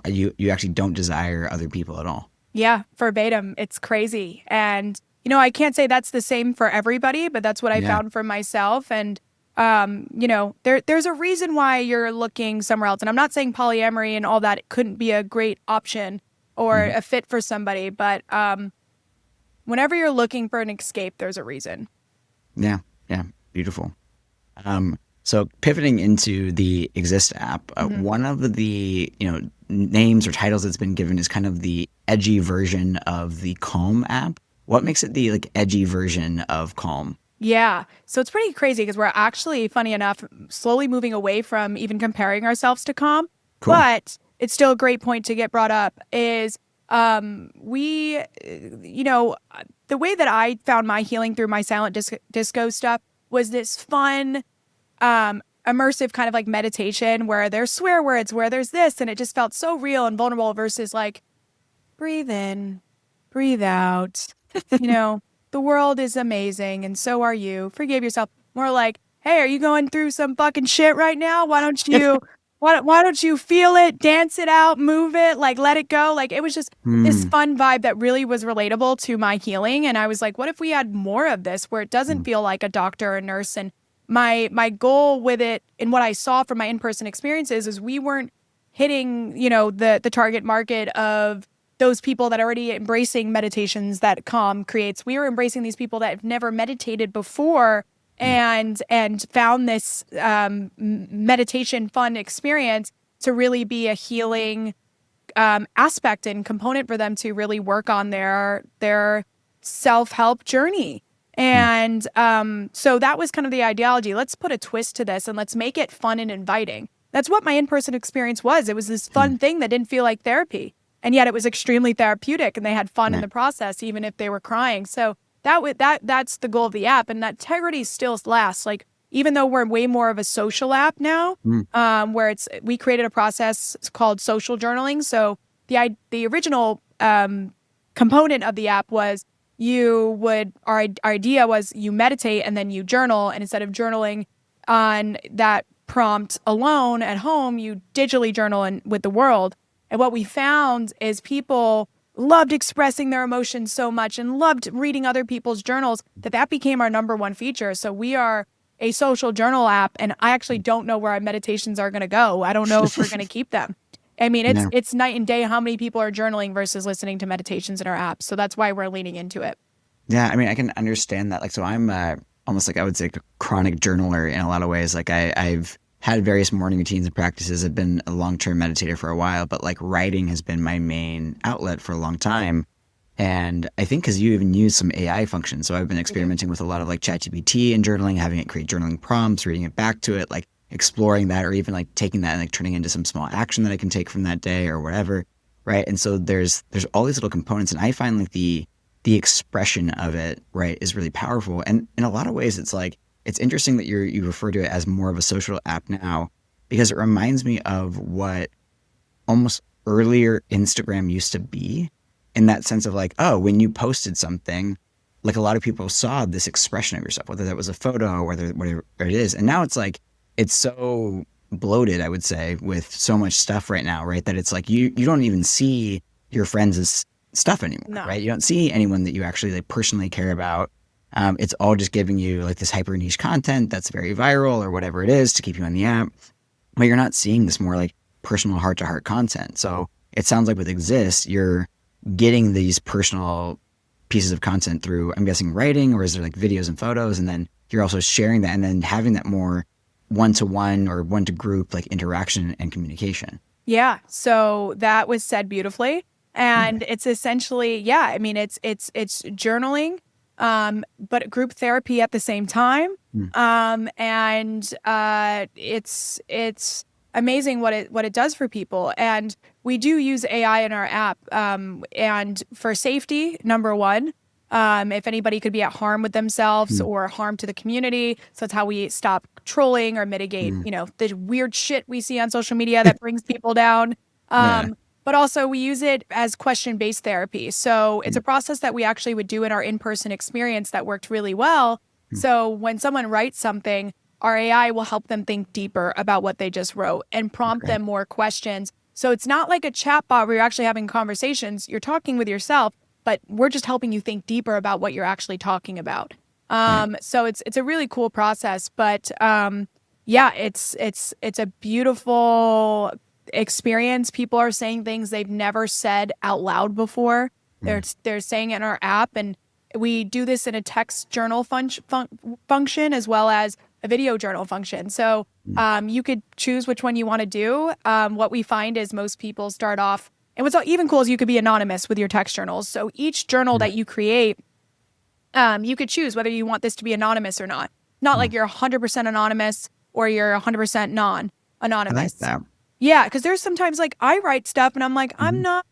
Speaker 2: actually don't desire other people at all.
Speaker 1: Yeah, verbatim. It's crazy. And, I can't say that's the same for everybody, but that's what I
Speaker 2: Yeah.
Speaker 1: found for myself. And, there's a reason why you're looking somewhere else. And I'm not saying polyamory and all that it couldn't be a great option or
Speaker 2: Mhm.
Speaker 1: a fit for somebody, but whenever you're looking for an escape, there's a reason.
Speaker 2: Yeah. Yeah. Beautiful. So pivoting into the Exist app,
Speaker 1: Hmm.
Speaker 2: one of the names or titles that's been given is kind of the edgy version of the Calm app. What makes it the like edgy version of Calm?
Speaker 1: Yeah. So it's pretty crazy because we're actually, funny enough, slowly moving away from even comparing ourselves to Calm.
Speaker 2: Cool.
Speaker 1: But it's still a great point to get brought up is we, the way that I found my healing through my silent disco stuff was this fun, immersive kind of like meditation where there's swear words, where there's this, and it just felt so real and vulnerable versus like breathe in, breathe out. You know, the world is amazing and so are you. Forgive yourself. More like, hey, are you going through some fucking shit right now? Why don't you feel it, dance it out, move it, like let it go? Like it was just this
Speaker 2: Hmm.
Speaker 1: fun vibe that really was relatable to my healing. And I was like, what if we had more of this where it doesn't feel like a doctor or a nurse? And my goal with it and what I saw from my in-person experiences is we weren't hitting, the target market of those people that are already embracing meditations that Calm creates. We were embracing these people that have never meditated before and found this meditation fun experience to really be a healing aspect and component for them to really work on their self-help journey. And so that was kind of the ideology. Let's put a twist to this and let's make it fun and inviting. That's what my in-person experience was. It was this fun thing that didn't feel like therapy. and yet it was extremely therapeutic, and they had fun in
Speaker 2: Right.
Speaker 1: the process, even if they were crying. So that's the goal of the app, and that integrity still lasts. Like, even though we're way more of a social app now,
Speaker 2: Mm.
Speaker 1: where we created a process called social journaling. So the original component of the app was our idea was you meditate and then you journal, and instead of journaling on that prompt alone at home, you digitally journal with the world. And what we found is people loved expressing their emotions so much and loved reading other people's journals that became our number one feature. So we are a social journal app, and I actually don't know where our meditations are going to go. I don't know if we're going to keep them. I mean,
Speaker 2: Yeah.
Speaker 1: it's night and day how many people are journaling versus listening to meditations in our app. So that's why we're leaning into it.
Speaker 2: Yeah, I mean, I can understand that. Like, so I'm almost like I would say like a chronic journaler in a lot of ways. Like, I've had various morning routines and practices. I've been a long-term meditator for a while, but like writing has been my main outlet for a long time. And I think because you even use some AI functions, so I've been experimenting with a lot of like ChatGPT and journaling, having it create journaling prompts, reading it back to it, like exploring that, or even like taking that and like turning into some small action that I can take from that day or whatever, right? And so there's all these little components, and I find like the expression of it, right, is really powerful. And in a lot of ways, it's like it's interesting that you refer to it as more of a social app now, because it reminds me of what almost earlier Instagram used to be, in that sense of like, oh, when you posted something, like a lot of people saw this expression of yourself, whether that was a photo or whatever it is. And now it's like, it's so bloated, I would say, with so much stuff right now, right? That it's like you don't even see your friends' stuff anymore,
Speaker 1: No.
Speaker 2: right? You don't see anyone that you actually like personally care about. It's all just giving you like this hyper niche content that's very viral or whatever it is to keep you on the app. But you're not seeing this more like personal heart to heart content. So it sounds like with Exist, you're getting these personal pieces of content through, I'm guessing, writing, or is there like videos and photos? And then you're also sharing that and then having that more one to one or one to group like interaction and communication.
Speaker 1: Yeah. So that was said beautifully.
Speaker 2: Yeah.
Speaker 1: And it's essentially, yeah, I mean, it's journaling, but group therapy at the same time.
Speaker 2: Mm.
Speaker 1: And it's amazing what it does for people. And we do use AI in our app, and for safety, number one. If anybody could be at harm with themselves
Speaker 2: Mm.
Speaker 1: or harm to the community. So that's how we stop trolling or mitigate,
Speaker 2: Mm.
Speaker 1: the weird shit we see on social media that brings people down.
Speaker 2: Yeah.
Speaker 1: But also we use it as question-based therapy. So it's
Speaker 2: Mm.
Speaker 1: a process that we actually would do in our in-person experience that worked really well.
Speaker 2: Mm.
Speaker 1: So when someone writes something, our AI will help them think deeper about what they just wrote and prompt
Speaker 2: Great.
Speaker 1: them more questions. So it's not like a chat bot where you're actually having conversations. You're talking with yourself, but we're just helping you think deeper about what you're actually talking about.
Speaker 2: Right.
Speaker 1: So it's a really cool process, but yeah, it's a beautiful experience. People are saying things they've never said out loud before.
Speaker 2: Mm.
Speaker 1: They're saying it in our app, and we do this in a text journal function as well as a video journal function. So
Speaker 2: Mm.
Speaker 1: you could choose which one you want to do. What we find is most people start off, and what's even cool is you could be anonymous with your text journals. So each journal
Speaker 2: Mm.
Speaker 1: that you create, you could choose whether you want this to be anonymous or not. Not
Speaker 2: Mm.
Speaker 1: like you're 100% anonymous or you're 100%
Speaker 2: I like
Speaker 1: non-anonymous.
Speaker 2: that.
Speaker 1: Yeah, because there's sometimes like I write stuff and I'm like, I'm
Speaker 2: Mhm.
Speaker 1: not,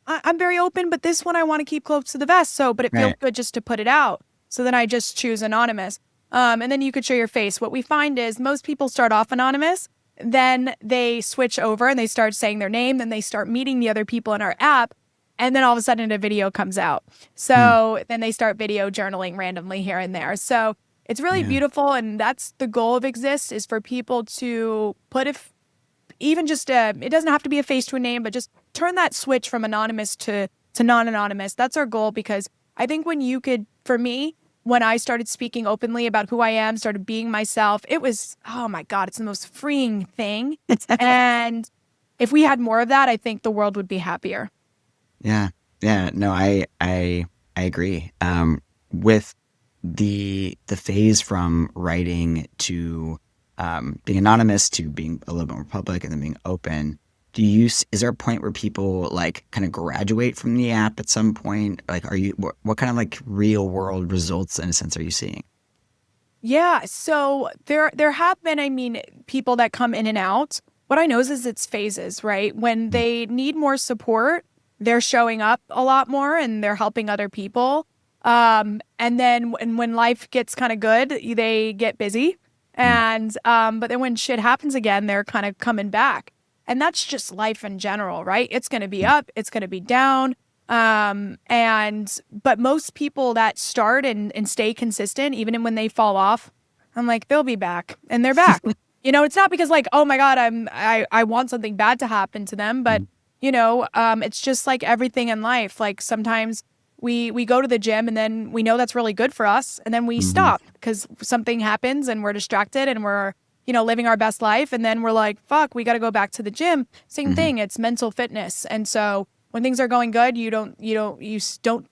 Speaker 1: I'm very open, but this one I want to keep close to the vest. So, but it feels
Speaker 2: Right.
Speaker 1: good just to put it out. So then I just choose anonymous. And then you could show your face. What we find is most people start off anonymous, then they switch over and they start saying their name, then they start meeting the other people in our app. And then all of a sudden a video comes out.
Speaker 2: Mm.
Speaker 1: So then they start video journaling randomly here and there. So it's really
Speaker 2: Yeah.
Speaker 1: beautiful. And that's the goal of Exist, is for people to put even just it doesn't have to be a face to a name, but just turn that switch from anonymous to non-anonymous. That's our goal, because I think for me, when I started speaking openly about who I am, started being myself, it was, oh my God, it's the most freeing thing. And if we had more of that, I think the world would be happier.
Speaker 2: Yeah. Yeah. No, I agree. With the phase from writing to being anonymous to being a little bit more public and then being open, is there a point where people like kind of graduate from the app at some point? Like, what kind of like real world results in a sense are you seeing?
Speaker 1: Yeah, so there have been, I mean, people that come in and out. What I know is it's phases, right? When
Speaker 2: Mm.
Speaker 1: they need more support, they're showing up a lot more and they're helping other people. And then when life gets kind of good, they get busy.
Speaker 2: Mm.
Speaker 1: And but then when shit happens again, they're kind of coming back. And that's just life in general, right? It's going to be
Speaker 2: Yeah.
Speaker 1: up, it's going to be down. But most people that start and stay consistent, even when they fall off, I'm like, they'll be back, and they're back. It's not because like, oh my God, I want something bad to happen to them, but
Speaker 2: Mm.
Speaker 1: it's just like everything in life. Like sometimes we go to the gym and then we know that's really good for us, and then we
Speaker 2: Mhm.
Speaker 1: stop because something happens and we're distracted and we're living our best life, and then we're like, fuck, we got to go back to the gym. Same
Speaker 2: Mhm.
Speaker 1: thing, it's mental fitness. And so when things are going good, you don't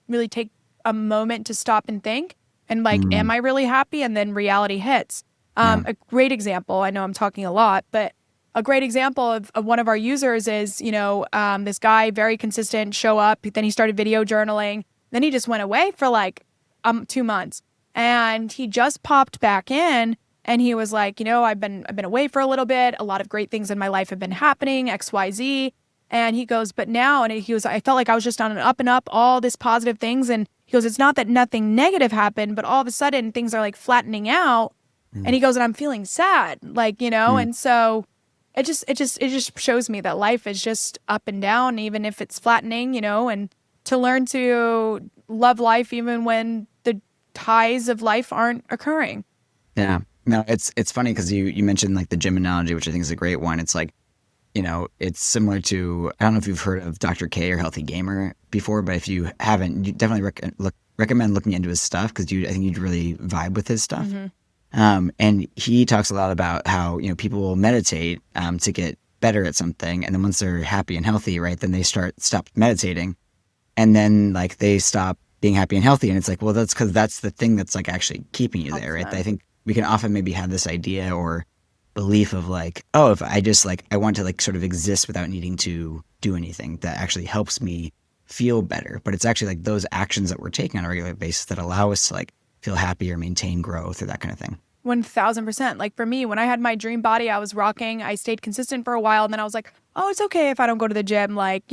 Speaker 1: really take a moment to stop and think and like,
Speaker 2: Mm.
Speaker 1: am I really happy? And then reality hits.
Speaker 2: Yeah.
Speaker 1: A great example, I know I'm talking a lot, but a great example of one of our users is, this guy, very consistent, show up, then he started video journaling, then he just went away for like 2 months, and he just popped back in, and he was like, I've been away for a little bit, a lot of great things in my life have been happening, XYZ. And he goes, but now, and he was, I felt like I was just on an up and up, all this positive things. And he goes, it's not that nothing negative happened, but all of a sudden things are like flattening out. And
Speaker 2: Mm.
Speaker 1: he goes, and I'm feeling sad, like,
Speaker 2: Mm.
Speaker 1: and so it just shows me that life is just up and down, even if it's flattening, and to learn to love life even when the highs of life aren't occurring.
Speaker 2: Yeah. No, it's funny because you mentioned like the gym analogy, which I think is a great one. It's like, it's similar to, I don't know if you've heard of Dr. K or Healthy Gamer before, but if you haven't, you definitely recommend looking into his stuff because I think you'd really vibe with his stuff.
Speaker 1: Mm-hmm.
Speaker 2: And he talks a lot about how, people will meditate to get better at something. And then once they're happy and healthy, right, then they stop meditating. And then like they stop being happy and healthy. And it's like, well, that's because that's the thing that's like actually keeping you there, right? I think we can often maybe have this idea or belief of like, oh, if I just like, I want to like sort of exist without needing to do anything that actually helps me feel better. But it's actually like those actions that we're taking on a regular basis that allow us to like feel happy or maintain growth or that kind of thing.
Speaker 1: 1000%. Like for me, when I had my dream body, I was rocking. I stayed consistent for a while, and then I was like, oh, it's okay if I don't go to the gym like,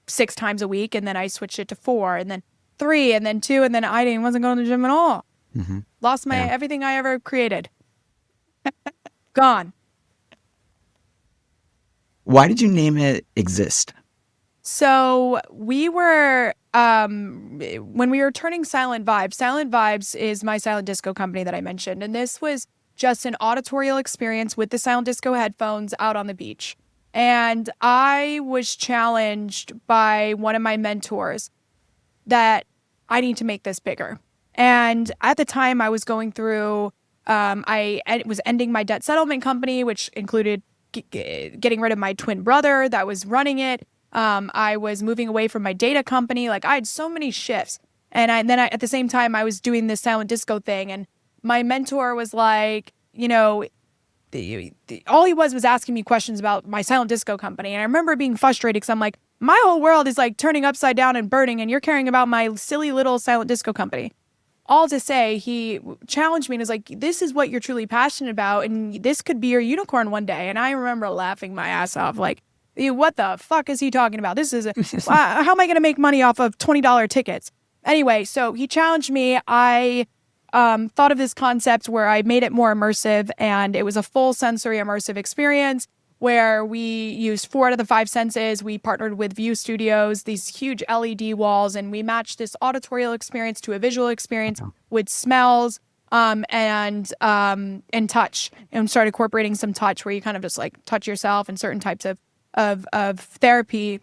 Speaker 1: 6 times a week. And then I switched it to 4, and then 3, and then 2, and then wasn't going to the gym at all.
Speaker 2: Mm-hmm.
Speaker 1: Lost my
Speaker 2: Yeah.
Speaker 1: everything I ever created. Gone.
Speaker 2: Why did you name it Exist?
Speaker 1: So we were, when we were turning Silent Vibes is my silent disco company that I mentioned. And this was just an auditorial experience with the silent disco headphones out on the beach. And I was challenged by one of my mentors that I need to make this bigger. And at the time I was going through, I was ending my debt settlement company, which included getting rid of my twin brother that was running it. I was moving away from my data company. Like I had so many shifts. And then at the same time, I was doing this silent disco thing. And my mentor was like, all he was asking me questions about my silent disco company. And I remember being frustrated because I'm like, my whole world is like turning upside down and burning, and you're caring about my silly little silent disco company. All to say, he challenged me and was like, this is what you're truly passionate about, and this could be your unicorn one day. And I remember laughing my ass off, like, what the fuck is he talking about? This is how am I going to make money off of $20 tickets? Anyway, so he challenged me. I thought of this concept where I made it more immersive, and it was a full sensory immersive experience where we used 4 out of the 5 senses. We partnered with View Studios, these huge LED walls, and we matched this auditorial experience to a visual experience with smells and touch, and started incorporating some touch where you kind of just like touch yourself and certain types of therapy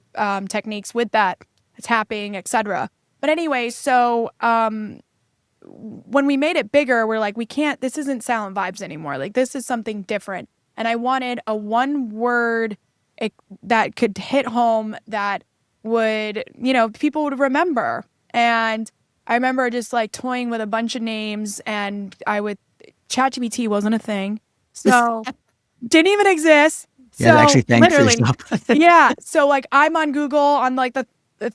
Speaker 1: techniques with that, tapping, etc. But anyway, so when we made it bigger, we're like, this isn't Silent Vibes anymore. Like, this is something different. And I wanted a one word that could hit home, that would, people would remember. And I remember just like toying with a bunch of names, and ChatGPT wasn't a thing. So didn't even exist.
Speaker 2: You had to actually thank
Speaker 1: literally,
Speaker 2: yourself.
Speaker 1: yeah. So like I'm on Google on like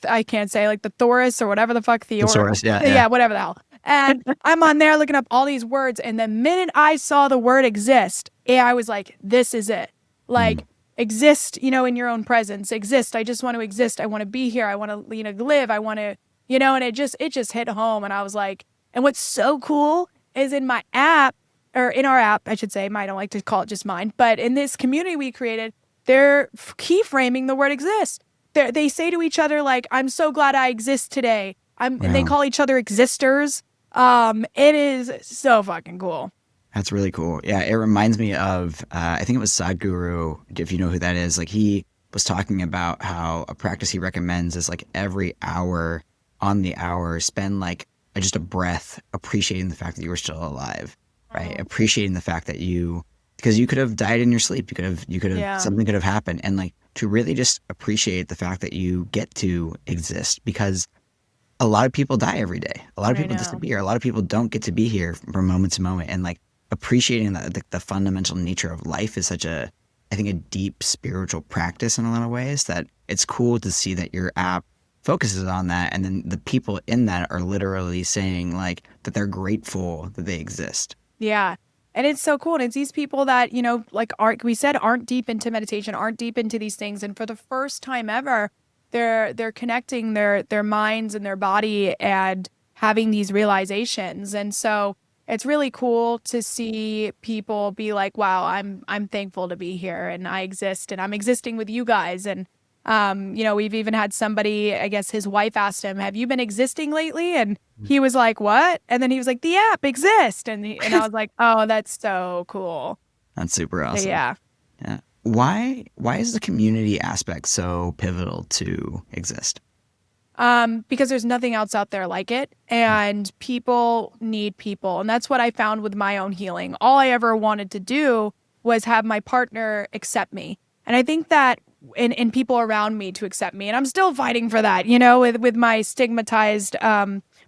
Speaker 1: I can't say, like the Thoris or whatever the fuck,
Speaker 2: Thesaurus, yeah.
Speaker 1: whatever the hell. And I'm on there looking up all these words, and the minute I saw the word exist, I was like, this is it. Like, exist, in your own presence. Exist. I just want to exist. I want to be here. I want to, live. I want to, and it just hit home. And I was like, and what's so cool is in my app, or in our app, I should say, I don't like to call it just mine, but in this community we created, they're keyframing the word exist. They say to each other, like, I'm so glad I exist today. And they
Speaker 2: Wow.
Speaker 1: call each other existers. It is so fucking cool.
Speaker 2: That's really cool. Yeah, it reminds me of I think it was Sadhguru, if you know who that is. Like he was talking about how a practice he recommends is like every hour on the hour, spend like just a breath appreciating the fact that you were still alive, right?
Speaker 1: Oh,
Speaker 2: Appreciating the fact that because you could have died in your sleep, you could have
Speaker 1: yeah,
Speaker 2: something could have happened, and like to really just appreciate the fact that you get to exist because a lot of people die every day. A lot of
Speaker 1: I
Speaker 2: people
Speaker 1: know.
Speaker 2: disappear. A lot of people don't get to be here from moment to moment. And like appreciating the fundamental nature of life is such I think, a deep spiritual practice in a lot of ways that it's cool to see that your app focuses on that. And then the people in that are literally saying like that they're grateful that they exist.
Speaker 1: Yeah. And it's so cool. And it's these people that, like we said, aren't deep into meditation, aren't deep into these things. And for the first time ever, they're connecting their minds and their body and having these realizations. And so it's really cool to see people be like, wow, I'm thankful to be here and I exist and I'm existing with you guys. And we've even had somebody, I guess his wife asked him, have you been existing lately? And he was like, what? And then he was like, the app exists. And I was like, oh, that's so cool.
Speaker 2: That's super
Speaker 1: So,
Speaker 2: awesome.
Speaker 1: yeah.
Speaker 2: Yeah. Why is the community aspect so pivotal to exist?
Speaker 1: Because there's nothing else out there like it, and people need people. And that's what I found with my own healing. All I ever wanted to do was have my partner accept me. And I think that in people around me to accept me. And I'm still fighting for that, with my stigmatized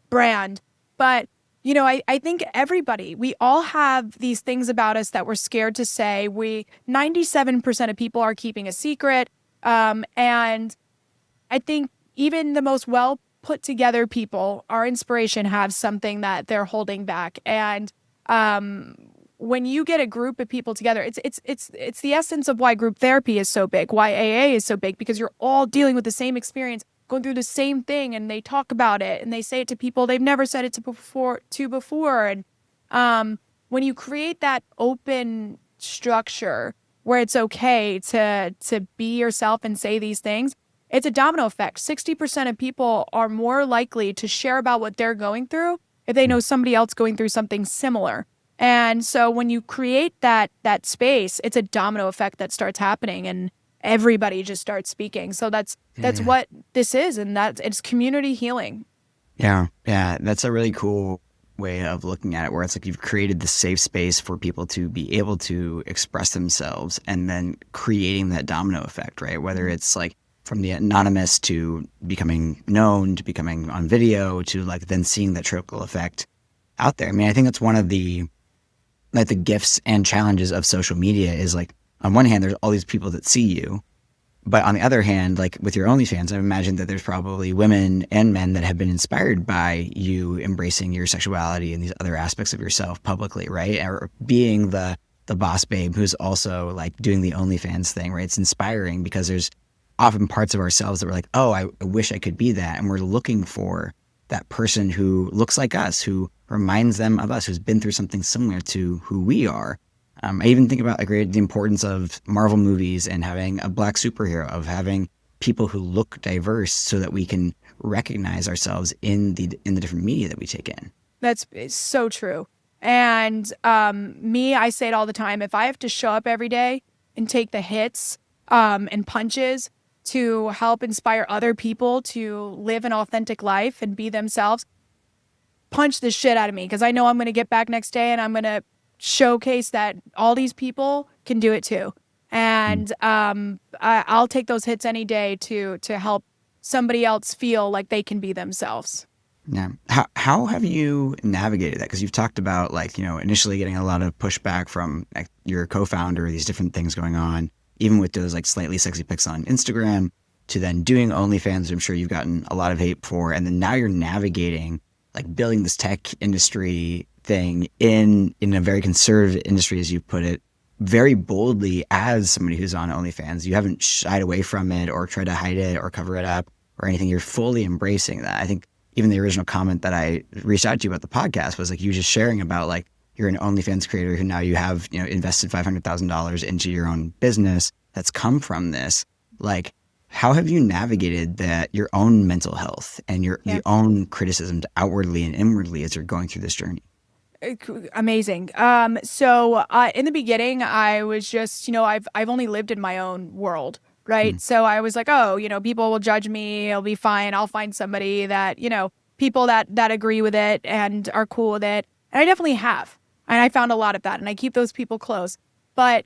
Speaker 1: brand. But, I think everybody, we all have these things about us that we're scared to say. 97% of people are keeping a secret. And I think even the most well put together people, our inspiration, have something that they're holding back. And when you get a group of people together, it's the essence of why group therapy is so big, why AA is so big, because you're all dealing with the same experience, going through the same thing, and they talk about it and they say it to people they've never said it to before. And when you create that open structure where it's okay to be yourself and say these things, it's a domino effect. 60% of people are more likely to share about what they're going through if they know somebody else going through something similar. And so when you create that space, it's a domino effect that starts happening and everybody just starts speaking. So that's
Speaker 2: Yeah.
Speaker 1: what this is, and it's community healing.
Speaker 2: Yeah. Yeah. That's a really cool way of looking at it, where it's like you've created the safe space for people to be able to express themselves and then creating that domino effect, right? Whether it's like from the anonymous to becoming known to becoming on video to like then seeing that trickle effect out there. I mean, I think that's one of the gifts and challenges of social media is like, on one hand, there's all these people that see you. But on the other hand, like with your OnlyFans, I imagine that there's probably women and men that have been inspired by you embracing your sexuality and these other aspects of yourself publicly, right? Or being the boss babe who's also like doing the OnlyFans thing, right? It's inspiring because there's often parts of ourselves that we're like, oh, I wish I could be that. And we're looking for that person who looks like us, who reminds them of us, who's been through something similar to who we are. I even think about like the importance of Marvel movies and having a black superhero, of having people who look diverse, so that we can recognize ourselves in the different media that we take in.
Speaker 1: It's so true. And me, I say it all the time. If I have to show up every day and take the hits and punches to help inspire other people to live an authentic life and be themselves, punch the shit out of me, because I know I'm going to get back next day and I'm going to showcase that all these people can do it too.
Speaker 2: Mm.
Speaker 1: And I'll take those hits any day to help somebody else feel like they can be themselves.
Speaker 2: Yeah. How have you navigated that? Because you've talked about like, initially getting a lot of pushback from like, your co-founder, these different things going on, even with those like slightly sexy pics on Instagram, to then doing OnlyFans, I'm sure you've gotten a lot of hate for. And then now you're navigating like building this tech industry thing in a very conservative industry, as you put it, very boldly as somebody who's on OnlyFans. You haven't shied away from it or tried to hide it or cover it up or anything. You're fully embracing that. I think even the original comment that I reached out to you about the podcast was like you just sharing about like you're an OnlyFans creator who now you have, you know, invested $500,000 into your own business that's come from this. Like, how have you navigated that your own mental health and your own criticism outwardly and inwardly as you're going through this journey?
Speaker 1: Amazing. So in the beginning, I was just, I've only lived in my own world, right?
Speaker 2: Mm,
Speaker 1: So I was like, oh, people will judge me. It'll be fine. I'll find somebody that, people that agree with it and are cool with it. And I definitely have. And I found a lot of that, and I keep those people close. But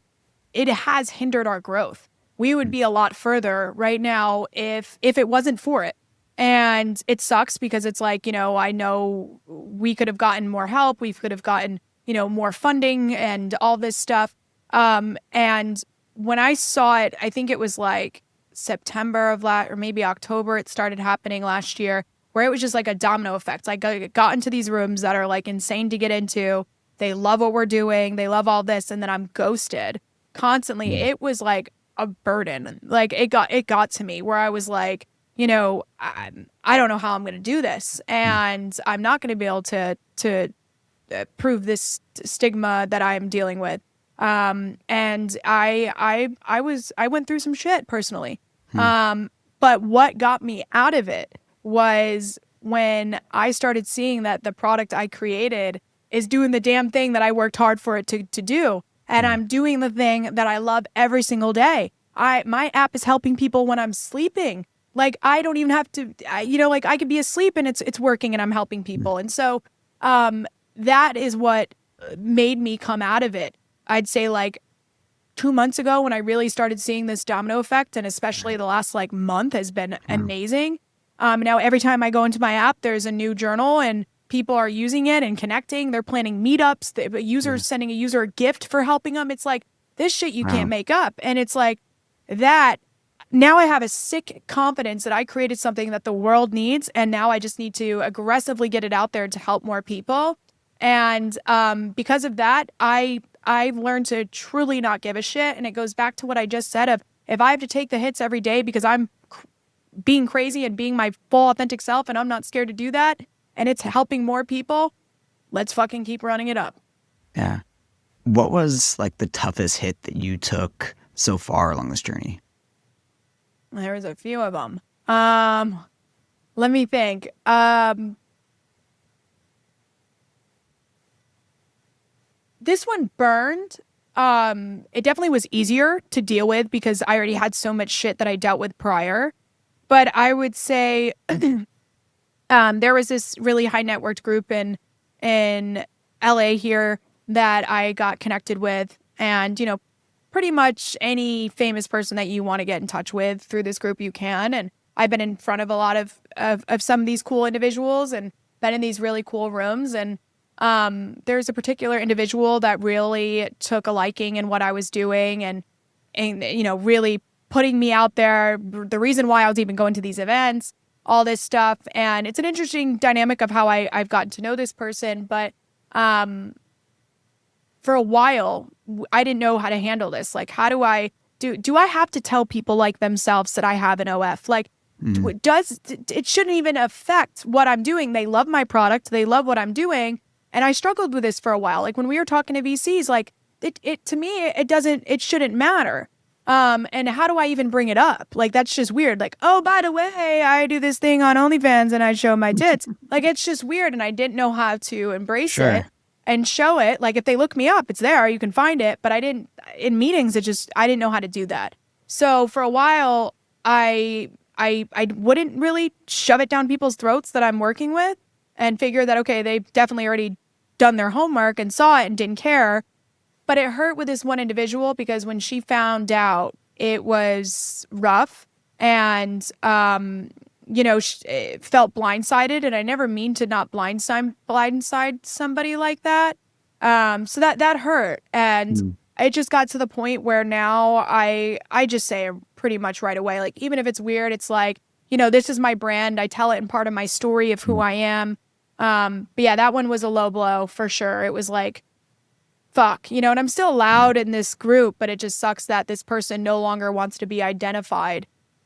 Speaker 1: it has hindered our growth. We would
Speaker 2: mm,
Speaker 1: be a lot further right now if it wasn't for it. And it sucks because it's like, I know we could have gotten more help. We could have gotten, more funding and all this stuff. And when I saw it, I think it was like September of last, or maybe October, it started happening last year, where it was just like a domino effect. Like I got into these rooms that are like insane to get into. They love what we're doing. They love all this. And then I'm ghosted constantly.
Speaker 2: mm,
Speaker 1: It was like a burden. Like it got to me where I was like, I don't know how I'm going to do this,
Speaker 2: mm,
Speaker 1: and I'm not going to be able to prove this stigma that I'm dealing with. And I went through some shit personally.
Speaker 2: mm.
Speaker 1: But what got me out of it was when I started seeing that the product I created is doing the damn thing that I worked hard for it to do. And
Speaker 2: Yeah.
Speaker 1: I'm doing the thing that I love every single day. My app is helping people when I'm sleeping. Like I don't even have to, like I could be asleep and it's working and I'm helping
Speaker 2: Mm,
Speaker 1: people. And so, that is what made me come out of it. I'd say like 2 months ago when I really started seeing this domino effect, and especially the last like month has been
Speaker 2: wow.
Speaker 1: amazing. Now every time I go into my app, there's a new journal and people are using it and connecting. They're planning meetups. The
Speaker 2: Yeah.
Speaker 1: users sending a user a gift for helping them. It's like this shit you can't
Speaker 2: Wow.
Speaker 1: make up. And it's like that. Now I have a sick confidence that I created something that the world needs, and now I just need to aggressively get it out there to help more people. And because of that, I've learned to truly not give a shit. And it goes back to what I just said of if I have to take the hits every day because I'm being crazy and being my full authentic self, and I'm not scared to do that, and it's helping more people, let's fucking keep running it up.
Speaker 2: Yeah. What was like the toughest hit that you took so far along this journey?
Speaker 1: There was a few of them. Let me think. This one burned. It definitely was easier to deal with because I already had so much shit that I dealt with prior. But I would say there was this really high networked group in LA here that I got connected with, and pretty much any famous person that you want to get in touch with through this group you can. And I've been in front of a lot of some of these cool individuals and been in these really cool rooms. And there's a particular individual that really took a liking in what I was doing and really putting me out there, the reason why I was even going to these events, all this stuff. And it's an interesting dynamic of how I've gotten to know this person. But for a while, I didn't know how to handle this. Like, how do I do I have to tell people like themselves that I have an OF? Like,
Speaker 2: Mm,
Speaker 1: it shouldn't even affect what I'm doing. They love my product. They love what I'm doing. And I struggled with this for a while. Like when we were talking to VCs, like it to me, it shouldn't matter. And how do I even bring it up? Like, that's just weird. Like, oh, by the way, I do this thing on OnlyFans and I show my tits. Like, it's just weird. And I didn't know how to embrace it
Speaker 2: sure.
Speaker 1: and show it. Like, if they look me up, it's there, you can find it. But I didn't, in meetings, I didn't know how to do that. So for a while, I wouldn't really shove it down people's throats that I'm working with and figure that, okay, they've definitely already done their homework and saw it and didn't care. But it hurt with this one individual because when she found out, it was rough and, felt blindsided. And I never mean to not blindside somebody like that. So that hurt. And
Speaker 2: Mm,
Speaker 1: it just got to the point where now I just say it pretty much right away. Like, even if it's weird, it's like, this is my brand. I tell it in part of my story of who
Speaker 2: mm,
Speaker 1: I am. But yeah, that one was a low blow for sure. It was like, fuck, you know, and I'm still loud in this group, but it just sucks that this person no longer wants to be identified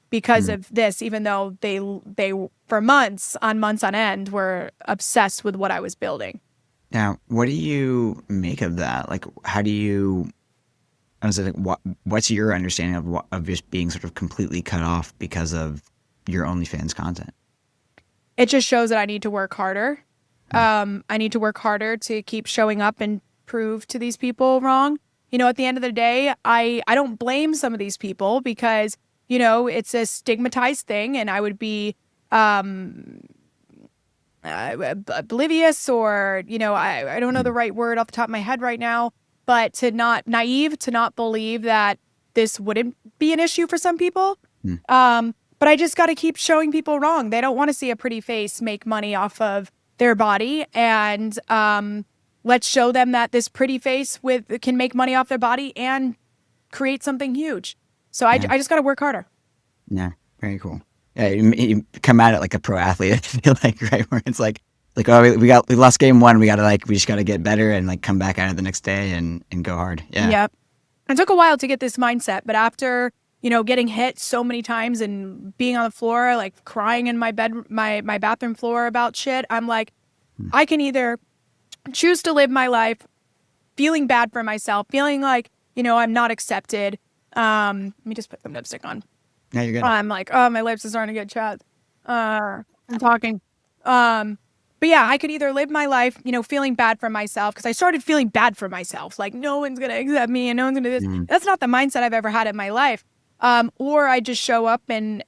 Speaker 1: because
Speaker 2: Mm.
Speaker 1: of this, even though they for months on end were obsessed with what I was building.
Speaker 2: Now, what do you make of that? Like, how do you? I was like, what's your understanding of just being sort of completely cut off because of your OnlyFans content?
Speaker 1: It just shows that I need to work harder.
Speaker 2: Mm.
Speaker 1: I need to work harder to keep showing up and prove to these people wrong. You know, at the end of the day, I don't blame some of these people because, you know, it's a stigmatized thing and I would be um, oblivious or, you know, I don't know the
Speaker 2: Mm.
Speaker 1: right word off the top of my head right now, but to not naive, to not believe that this wouldn't be an issue for some people.
Speaker 2: Mm.
Speaker 1: But I just got to keep showing people wrong. They don't want to see a pretty face make money off of their body. And let's show them that this pretty face with can make money off their body and create something huge. So
Speaker 2: Yeah.
Speaker 1: I just got to work harder.
Speaker 2: Yeah. Very cool. Yeah, you come at it like a pro athlete. I feel like, right, where it's like, oh, we lost game one. We just gotta get better and like come back at it the next day and go hard. Yeah.
Speaker 1: Yep. It took a while to get this mindset, but after, you know, getting hit so many times and being on the floor, like crying in my bed, my bathroom floor about shit, I'm like,
Speaker 2: Mm.
Speaker 1: I can either choose to live my life feeling bad for myself, feeling like, you know, I'm not accepted. Let me just put some lipstick on.
Speaker 2: Yeah, you're good.
Speaker 1: I'm like, oh, my lips are starting to get chapped. I'm talking. But yeah, I could either live my life, you know, feeling bad for myself because I started feeling bad for myself, like no one's gonna accept me and no one's gonna do this.
Speaker 2: Mm.
Speaker 1: That's not the mindset I've ever had in my life. Or I just show up and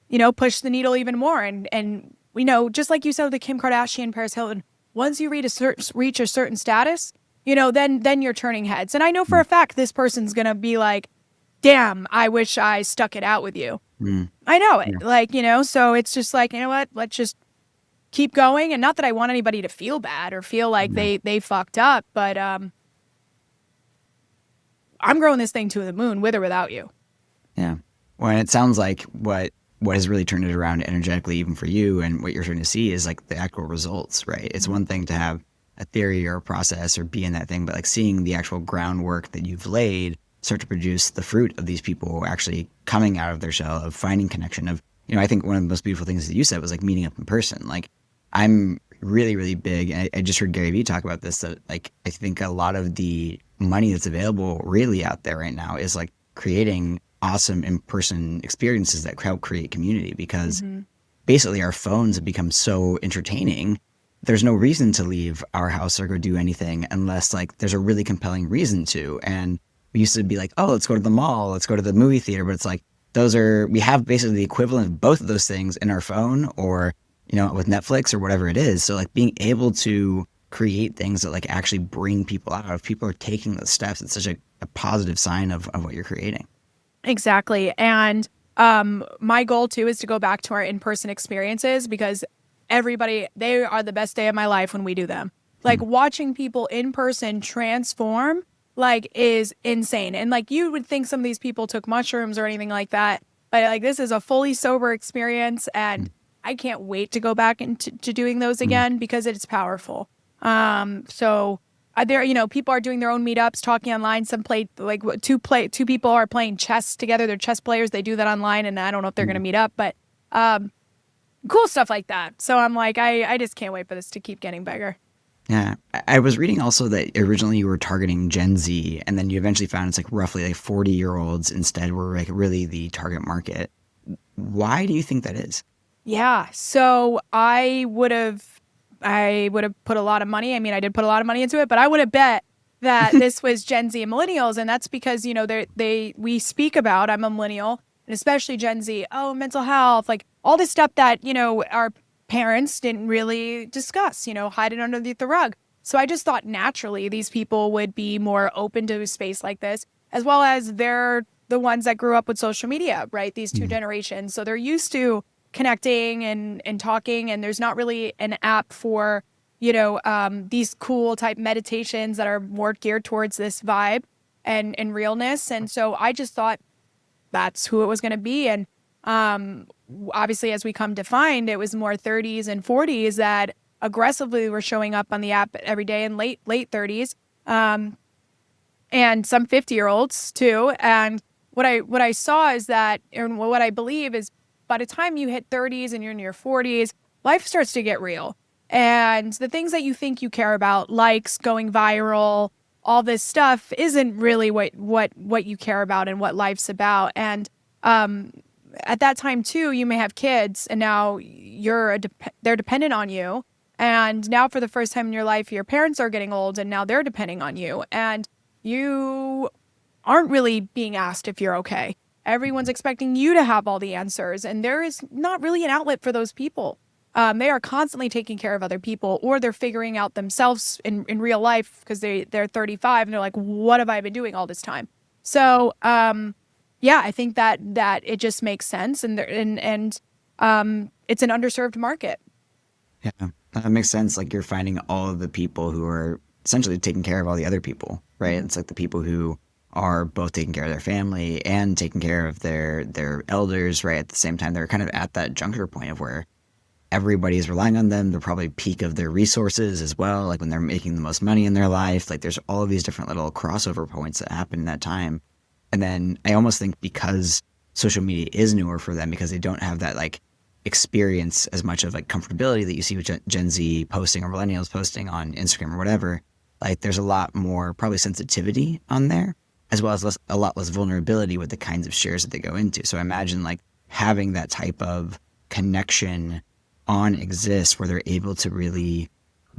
Speaker 1: you know push the needle even more and you know just like you said with the Kim Kardashian, Paris Hilton. Once you reach a certain status, you know, then you're turning heads. And I know for
Speaker 2: Mm.
Speaker 1: a fact this person's gonna be like, damn, I wish I stuck it out with you.
Speaker 2: Mm.
Speaker 1: I know it.
Speaker 2: Yeah.
Speaker 1: Like, you know, so it's just like, you know what? Let's just keep going. And not that I want anybody to feel bad or feel like
Speaker 2: Yeah.
Speaker 1: they fucked up, but I'm growing this thing to the moon with or without you.
Speaker 2: Yeah. Well, and it sounds like what has really turned it around energetically, even for you, and what you're starting to see is like the actual results, right? It's one thing to have a theory or a process or be in that thing, but like seeing the actual groundwork that you've laid start to produce the fruit of these people actually coming out of their shell, of finding connection, of, you know, I think one of the most beautiful things that you said was like meeting up in person. Like, I'm really, really big. And I just heard Gary Vee talk about this, that like, I think a lot of the money that's available really out there right now is like creating awesome in-person experiences that help create community, because basically our phones have become so entertaining. There's no reason to leave our house or go do anything unless like there's a really compelling reason to. And we used to be like, oh, let's go to the mall, let's go to the movie theater, but it's like we have basically the equivalent of both of those things in our phone, or, you know, with Netflix or whatever it is. So like being able to create things that like actually bring people out, if people are taking those steps, it's such a positive sign of what you're creating.
Speaker 1: Exactly. And my goal too is to go back to our in-person experiences because they are the best day of my life when we do them. Like watching people in person transform like is insane. And like you would think some of these people took mushrooms or anything like that, but like this is a fully sober experience and I can't wait to go back into to doing those
Speaker 2: Mm.
Speaker 1: again because it's powerful. So there, you know, people are doing their own meetups, talking online. Some play like two people are playing chess together. They're chess players. They do that online, and I don't know if they're going to meet up, but cool stuff like that. So I'm like, I just can't wait for this to keep getting bigger.
Speaker 2: Yeah. I was reading also that originally you were targeting Gen Z, and then you eventually found it's like roughly like 40-year-olds instead were like really the target market. Why do you think that is?
Speaker 1: Yeah. So I would have put a lot of money. I mean, I did put a lot of money into it, but I would have bet that this was Gen Z and millennials. And that's because, you know, we speak about, I'm a millennial, and especially Gen Z, oh, mental health, like all this stuff that, you know, our parents didn't really discuss, you know, hide it underneath the rug. So I just thought naturally these people would be more open to a space like this, as well as they're the ones that grew up with social media, right? These two generations. So they're used to connecting and talking, and there's not really an app for, you know, these cool type meditations that are more geared towards this vibe and realness. And so I just thought that's who it was going to be. And obviously, as we come to find, it was more 30s and 40s that aggressively were showing up on the app every day, and late 30s. and some 50-year-olds too. And what I saw is that, and what I believe is, by the time you hit 30s and you're in your 40s, life starts to get real. And the things that you think you care about, likes, going viral, all this stuff, isn't really what you care about and what life's about. And at that time too, you may have kids, and now they're dependent on you. And now, for the first time in your life, your parents are getting old, and now they're depending on you. And you aren't really being asked if you're okay. Everyone's expecting you to have all the answers, and there is not really an outlet for those people. They are constantly taking care of other people, or they're figuring out themselves in real life, because they're 35 and they're like, what have I been doing all this time? So yeah, I think that it just makes sense, and it's an underserved market.
Speaker 2: Yeah, that makes sense. Like you're finding all of the people who are essentially taking care of all the other people, right? It's like the people who are both taking care of their family and taking care of their elders, right? At the same time, they're kind of at that juncture point of where everybody's relying on them. They're probably peak of their resources as well, like when they're making the most money in their life. Like there's all of these different little crossover points that happen in that time. And then I almost think because social media is newer for them, because they don't have that like experience as much of like comfortability that you see with Gen Z posting or millennials posting on Instagram or whatever, like there's a lot more probably sensitivity on there, as well as a lot less vulnerability with the kinds of shares that they go into. So I imagine like having that type of connection on exists where they're able to really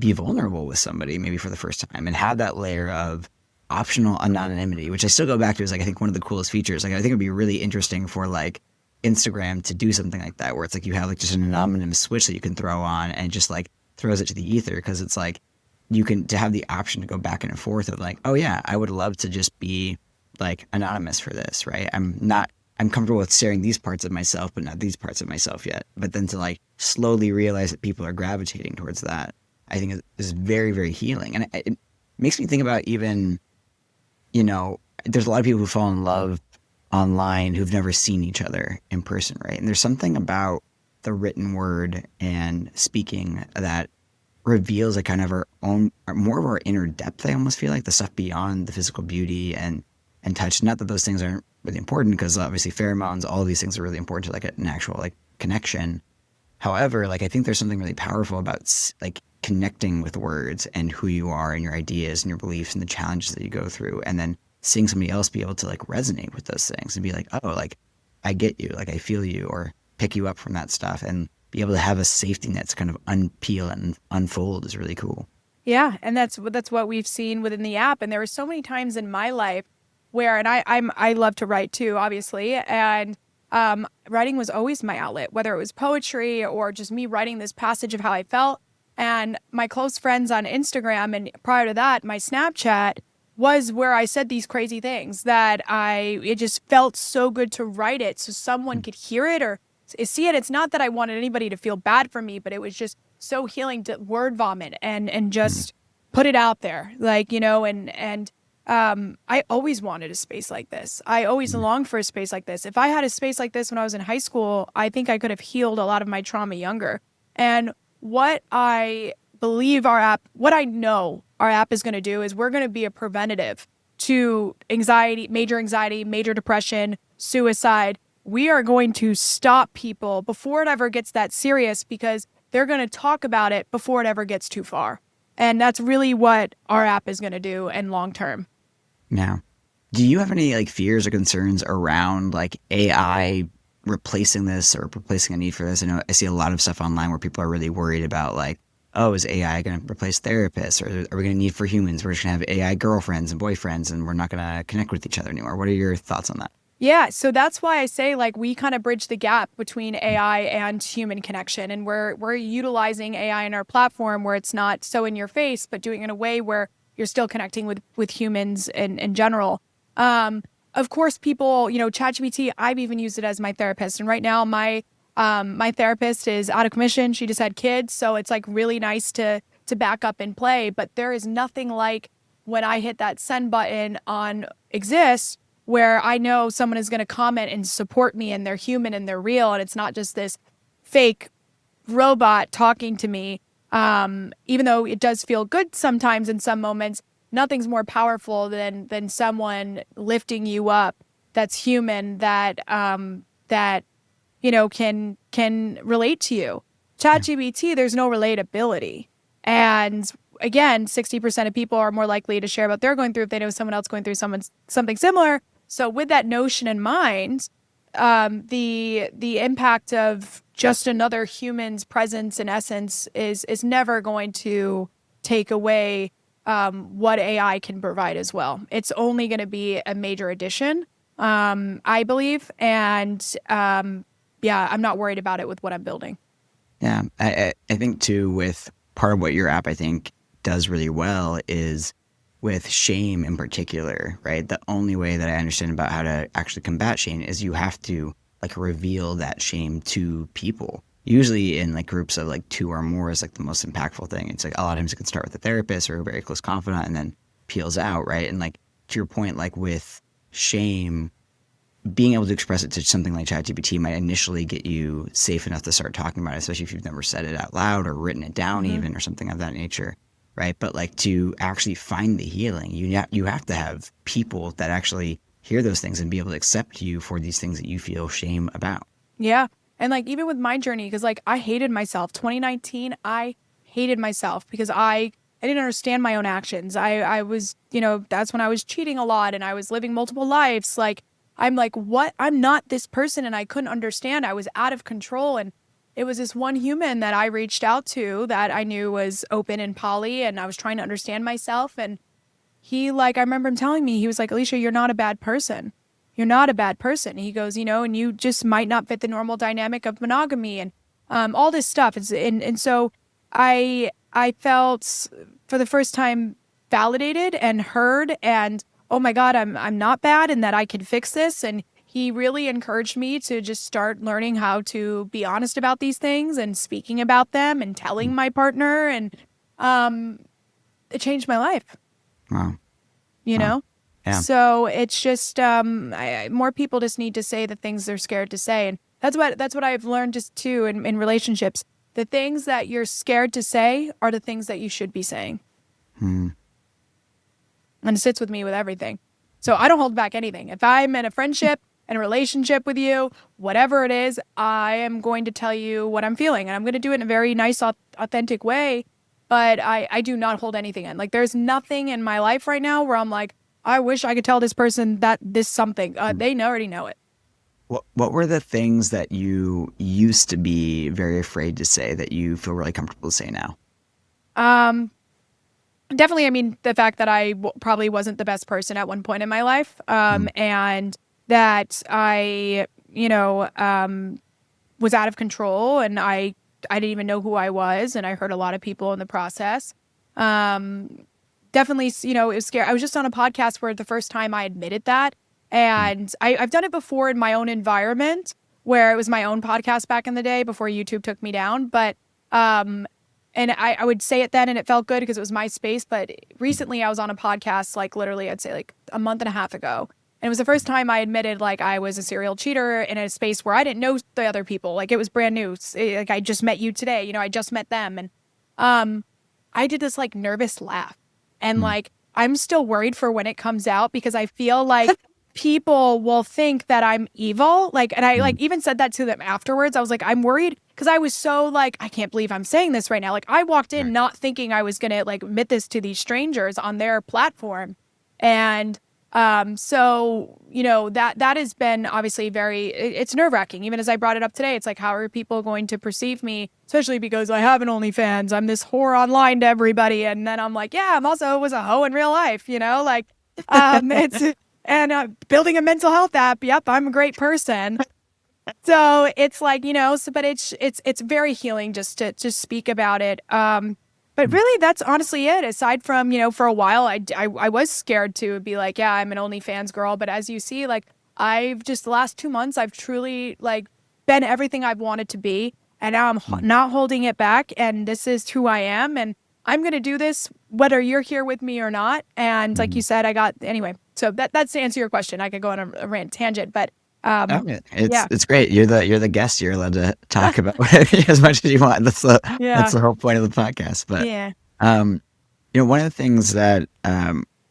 Speaker 2: be vulnerable with somebody maybe for the first time and have that layer of optional anonymity, which I still go back to is like I think one of the coolest features. Like I think it'd be really interesting for like Instagram to do something like that, where it's like you have like just an anonymous switch that you can throw on and just like throws it to the ether, because it's like you can to have the option to go back and forth of like, oh yeah, I would love to just be like anonymous for this, right? I'm comfortable with sharing these parts of myself, but not these parts of myself yet. But then to like slowly realize that people are gravitating towards that, I think is very, very healing. And it makes me think about even, there's a lot of people who fall in love online who've never seen each other in person, right? And there's something about the written word and speaking that reveals a kind of our own, more of our inner depth. I almost feel like the stuff beyond the physical beauty and touch. Not that those things aren't really important, because obviously pheromones, all of these things are really important to like an actual like connection. However, like I think there's something really powerful about like connecting with words and who you are and your ideas and your beliefs and the challenges that you go through, and then seeing somebody else be able to like resonate with those things and be like, oh, like I get you, like I feel you, or pick you up from that stuff, and be able to have a safety net to kind of unpeel and unfold is really cool.
Speaker 1: Yeah, and that's what we've seen within the app. And there were so many times in my life where, and I love to write too, obviously, and writing was always my outlet, whether it was poetry or just me writing this passage of how I felt. And my close friends on Instagram, and prior to that, my Snapchat, was where I said these crazy things that it just felt so good to write it so someone could hear it or see it. It's not that I wanted anybody to feel bad for me, but it was just so healing to word vomit and just put it out there, like, and I always wanted a space like this. I always longed for a space like this. If I had a space like this when I was in high school, I think I could have healed a lot of my trauma younger. And what I know our app is going to do is we're going to be a preventative to anxiety, major depression, suicide. We are going to stop people before it ever gets that serious, because they're going to talk about it before it ever gets too far. And that's really what our app is going to do in long term.
Speaker 2: Now, do you have any like fears or concerns around like AI replacing this or replacing a need for this? I know I see a lot of stuff online where people are really worried about like, oh, is AI going to replace therapists, or are we going to need for humans? We're just going to have AI girlfriends and boyfriends, and we're not going to connect with each other anymore. What are your thoughts on that?
Speaker 1: Yeah, so that's why I say like we kind of bridge the gap between AI and human connection, and we're utilizing AI in our platform where it's not so in your face, but doing it in a way where you're still connecting with humans in general. Of course, people, ChatGPT, I've even used it as my therapist, and right now my therapist is out of commission. She just had kids, so it's like really nice to back up and play. But there is nothing like when I hit that send button on Exist, where I know someone is going to comment and support me, and they're human and they're real, and it's not just this fake robot talking to me. Even though it does feel good sometimes in some moments, nothing's more powerful than someone lifting you up that's human, that can relate to you.
Speaker 2: Yeah.
Speaker 1: ChatGPT, there's no relatability. And again, 60% of people are more likely to share what they're going through if they know someone else going through something similar. So with that notion in mind, the impact of just another human's presence and essence is never going to take away what AI can provide as well. It's only going to be a major addition, I believe. And yeah, I'm not worried about it with what I'm building.
Speaker 2: Yeah, I think too, with part of what your app I think does really well is with shame in particular, right? The only way that I understand about how to actually combat shame is you have to like reveal that shame to people. Usually in like groups of like two or more is like the most impactful thing. It's like a lot of times it can start with a therapist or a very close confidant and then peels out, right? And like to your point, like with shame, being able to express it to something like ChatGPT might initially get you safe enough to start talking about it, especially if you've never said it out loud or written it down
Speaker 1: Mm-hmm.
Speaker 2: even or something of that nature, right? But like to actually find the healing, you have to have people that actually hear those things and be able to accept you for these things that you feel shame about.
Speaker 1: Yeah. And like even with my journey, because like I hated myself. 2019, I hated myself because I didn't understand my own actions. I was, that's when I was cheating a lot and I was living multiple lives. Like I'm like, what? I'm not this person, and I couldn't understand. I was out of control. And it was this one human that I reached out to that I knew was open and poly, and I was trying to understand myself. And I remember him telling me, he was like, Alicia, you're not a bad person. You're not a bad person. He goes, and you just might not fit the normal dynamic of monogamy and all this stuff. And so I felt for the first time validated and heard, and oh my God, I'm not bad and that I can fix this. And he really encouraged me to just start learning how to be honest about these things and speaking about them and telling my partner. And it changed my life.
Speaker 2: Wow.
Speaker 1: you
Speaker 2: Wow.
Speaker 1: know?
Speaker 2: Yeah.
Speaker 1: So it's just more people just need to say the things they're scared to say. And that's what I've learned just too in relationships. The things that you're scared to say are the things that you should be saying.
Speaker 2: Hmm.
Speaker 1: And it sits with me with everything. So I don't hold back anything. If I'm in a friendship and a relationship with you, whatever it is, I am going to tell you what I'm feeling. And I'm going to do it in a very nice, authentic way. But I do not hold anything in. Like there's nothing in my life right now where I'm like, I wish I could tell this person that this something. They already know it.
Speaker 2: What were the things that you used to be very afraid to say that you feel really comfortable to say now?
Speaker 1: Definitely, I mean, the fact that I probably wasn't the best person at one point in my life,
Speaker 2: Mm.
Speaker 1: and that I, was out of control, and I didn't even know who I was, and I hurt a lot of people in the process. Definitely, it was scary. I was just on a podcast where the first time I admitted that,
Speaker 2: Mm.
Speaker 1: and I've done it before in my own environment, where it was my own podcast back in the day before YouTube took me down, but and I would say it then and it felt good because it was my space. But recently I was on a podcast, like literally, I'd say like a month and a half ago. And it was the first time I admitted like I was a serial cheater in a space where I didn't know the other people. Like it was brand new. Like I just met you today, I just met them. And I did this like nervous laugh. And
Speaker 2: Mm.
Speaker 1: like I'm still worried for when it comes out because I feel like people will think that I'm evil. Like, and I like
Speaker 2: Mm.
Speaker 1: even said that to them afterwards. I was like, I'm worried because I was so like, I can't believe I'm saying this right now. Like, I walked in
Speaker 2: Right.
Speaker 1: not thinking I was gonna like admit this to these strangers on their platform, and so that has been obviously it's nerve wracking. Even as I brought it up today, it's like, how are people going to perceive me, especially because I have an OnlyFans. I'm this whore online to everybody, and then I'm like, yeah, I'm also was a hoe in real life. Like, it's. And building a mental health app, yep, I'm a great person. So it's like, but it's very healing just to just speak about it. But
Speaker 2: Mm.
Speaker 1: really, that's honestly it. Aside from, for a while, I was scared to be like, yeah, I'm an OnlyFans girl. But as you see, like, I've just the last 2 months, I've truly like been everything I've wanted to be. And now I'm
Speaker 2: Mm.
Speaker 1: not holding it back. And this is who I am. And I'm going to do this whether you're here with me or not. And like you
Speaker 2: Mm.
Speaker 1: said, anyway, so that's to answer your question. I could go on a rant tangent, but
Speaker 2: Oh,
Speaker 1: yeah.
Speaker 2: it's great. You're the guest. You're allowed to talk about whatever as much as you want. That's
Speaker 1: Yeah.
Speaker 2: the whole point of the podcast. But
Speaker 1: Yeah.
Speaker 2: um, One of the things that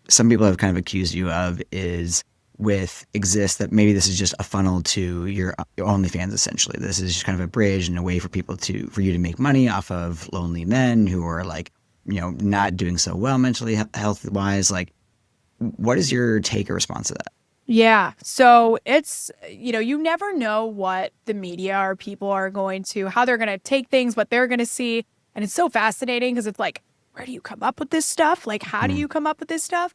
Speaker 2: some people have kind of accused you of is with Exist that maybe this is just a funnel to your OnlyFans. Essentially, this is just kind of a bridge and a way for for you to make money off of lonely men who are like, not doing so well mentally health wise. Like, what is your take or response to that?
Speaker 1: Yeah. So it's, you never know what the media or people are going to, how they're going to take things, what they're going to see. And it's so fascinating because it's like, where do you come up with this stuff? Like, how do
Speaker 2: Mm,
Speaker 1: you come up with this stuff?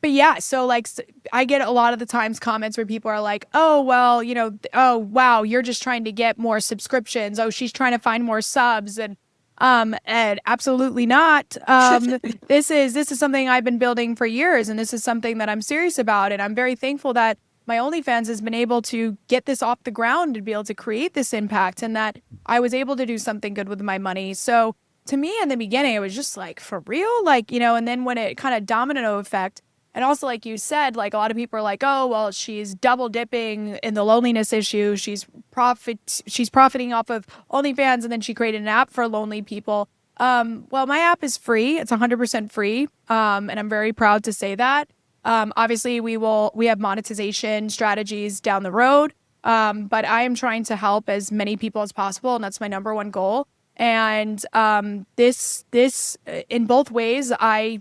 Speaker 1: But yeah, so like I get a lot of the times comments where people are like, oh, well, oh, wow, you're just trying to get more subscriptions. Oh, she's trying to find more subs. And absolutely not. This is something I've been building for years, and this is something that I'm serious about. And I'm very thankful that my OnlyFans has been able to get this off the ground and be able to create this impact, and that I was able to do something good with my money. So to me, in the beginning, it was just like, for real, like, and then when it kind of domino effect. And also, like you said, like a lot of people are like, oh, well, she's double dipping in the loneliness issue. She's profiting off of OnlyFans, and then she created an app for lonely people. Well, my app is free. It's 100% free. And I'm very proud to say that. Obviously we have monetization strategies down the road. But I am trying to help as many people as possible, and that's my number one goal. And this in both ways, I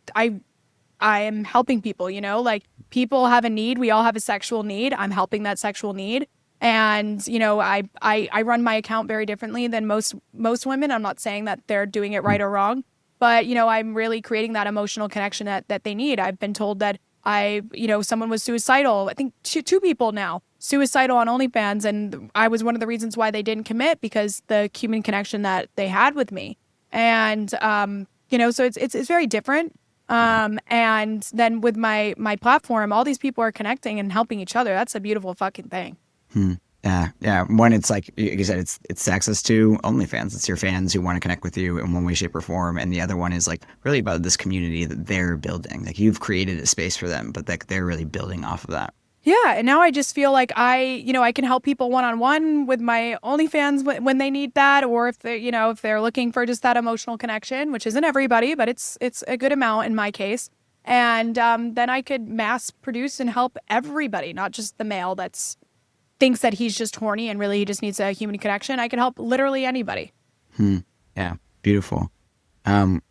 Speaker 1: am helping people, like people have a need. We all have a sexual need. I'm helping that sexual need. And, I run my account very differently than most women. I'm not saying that they're doing it right or wrong, but, I'm really creating that emotional connection that they need. I've been told that someone was suicidal. I think two people now suicidal on OnlyFans. And I was one of the reasons why they didn't commit, because the human connection that they had with me. And, so it's very different. And then with my platform, all these people are connecting and helping each other. That's a beautiful fucking thing.
Speaker 2: hmm. Yeah, yeah. One, it's like you said, it's access to OnlyFans. It's your fans who want to connect with you in one way, shape, or form. And the other one is like really about this community that they're building. Like you've created a space for them, but like they're really building off of that.
Speaker 1: Yeah, and now I just feel like I can help people one-on-one with my OnlyFans when they need that, or if they're looking for just that emotional connection, which isn't everybody, but it's a good amount in my case. And then I could mass produce and help everybody, not just the male that's thinks that he's just horny and really he just needs a human connection. I could help literally anybody.
Speaker 2: Yeah, beautiful. Um,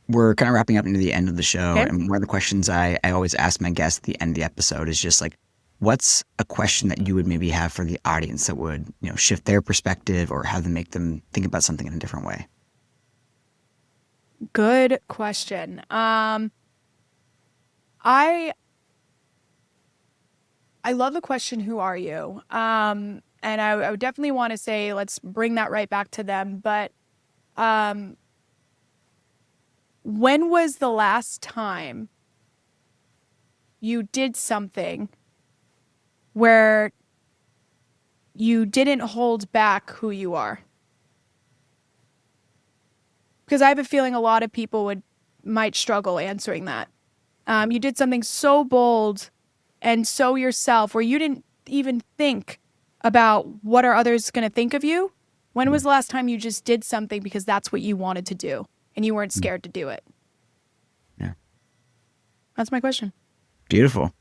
Speaker 2: we're kind of wrapping up into the end of the show.
Speaker 1: Okay.
Speaker 2: And one of the questions I always ask my guests at the end of the episode is just like, what's a question that you would maybe have for the audience that would, shift their perspective or have them make them think about something in a different way?
Speaker 1: Good question. I love the question, who are you? And I would definitely want to say, let's bring that right back to them. But when was the last time you did something where you didn't hold back who you are? Because I have a feeling a lot of people might struggle answering that. You did something so bold and so yourself, where you didn't even think about what are others going to think of you. When was the last time you just did something because that's what you wanted to do and you weren't scared to do it?
Speaker 2: Yeah.
Speaker 1: That's my question.
Speaker 2: Beautiful.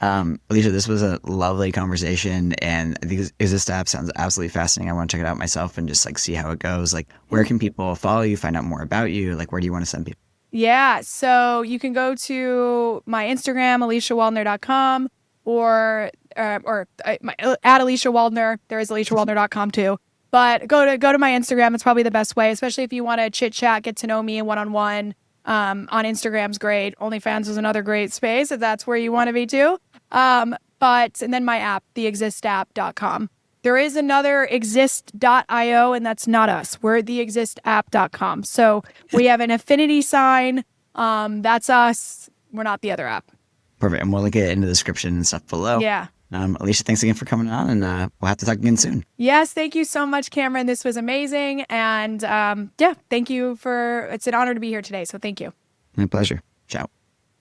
Speaker 2: Alicia, this was a lovely conversation, and I think this app sounds absolutely fascinating. I want to check it out myself and just like see how it goes. Like, where can people follow you, find out more about you? Like, where do you want to send people?
Speaker 1: Yeah, so you can go to my Instagram, aliciawaldner.com, or at Alicia Waldner. There is aliciawaldner.com too. But go to my Instagram. It's probably the best way, especially if you want to chit chat, get to know me one-on-one. On Instagram's great. OnlyFans is another great space if that's where you want to be too. And then my app, theexistapp.com. There is another exist.io, and that's not us. We're theexistapp.com. So we have an affinity sign. That's us. We're not the other app.
Speaker 2: Perfect. And we'll link it in the description and stuff below.
Speaker 1: Yeah.
Speaker 2: Alicia, thanks again for coming on, and we'll have to talk again soon.
Speaker 1: Yes, thank you so much, Cameron. This was amazing. And thank you it's an honor to be here today. So thank you.
Speaker 2: My pleasure. Ciao.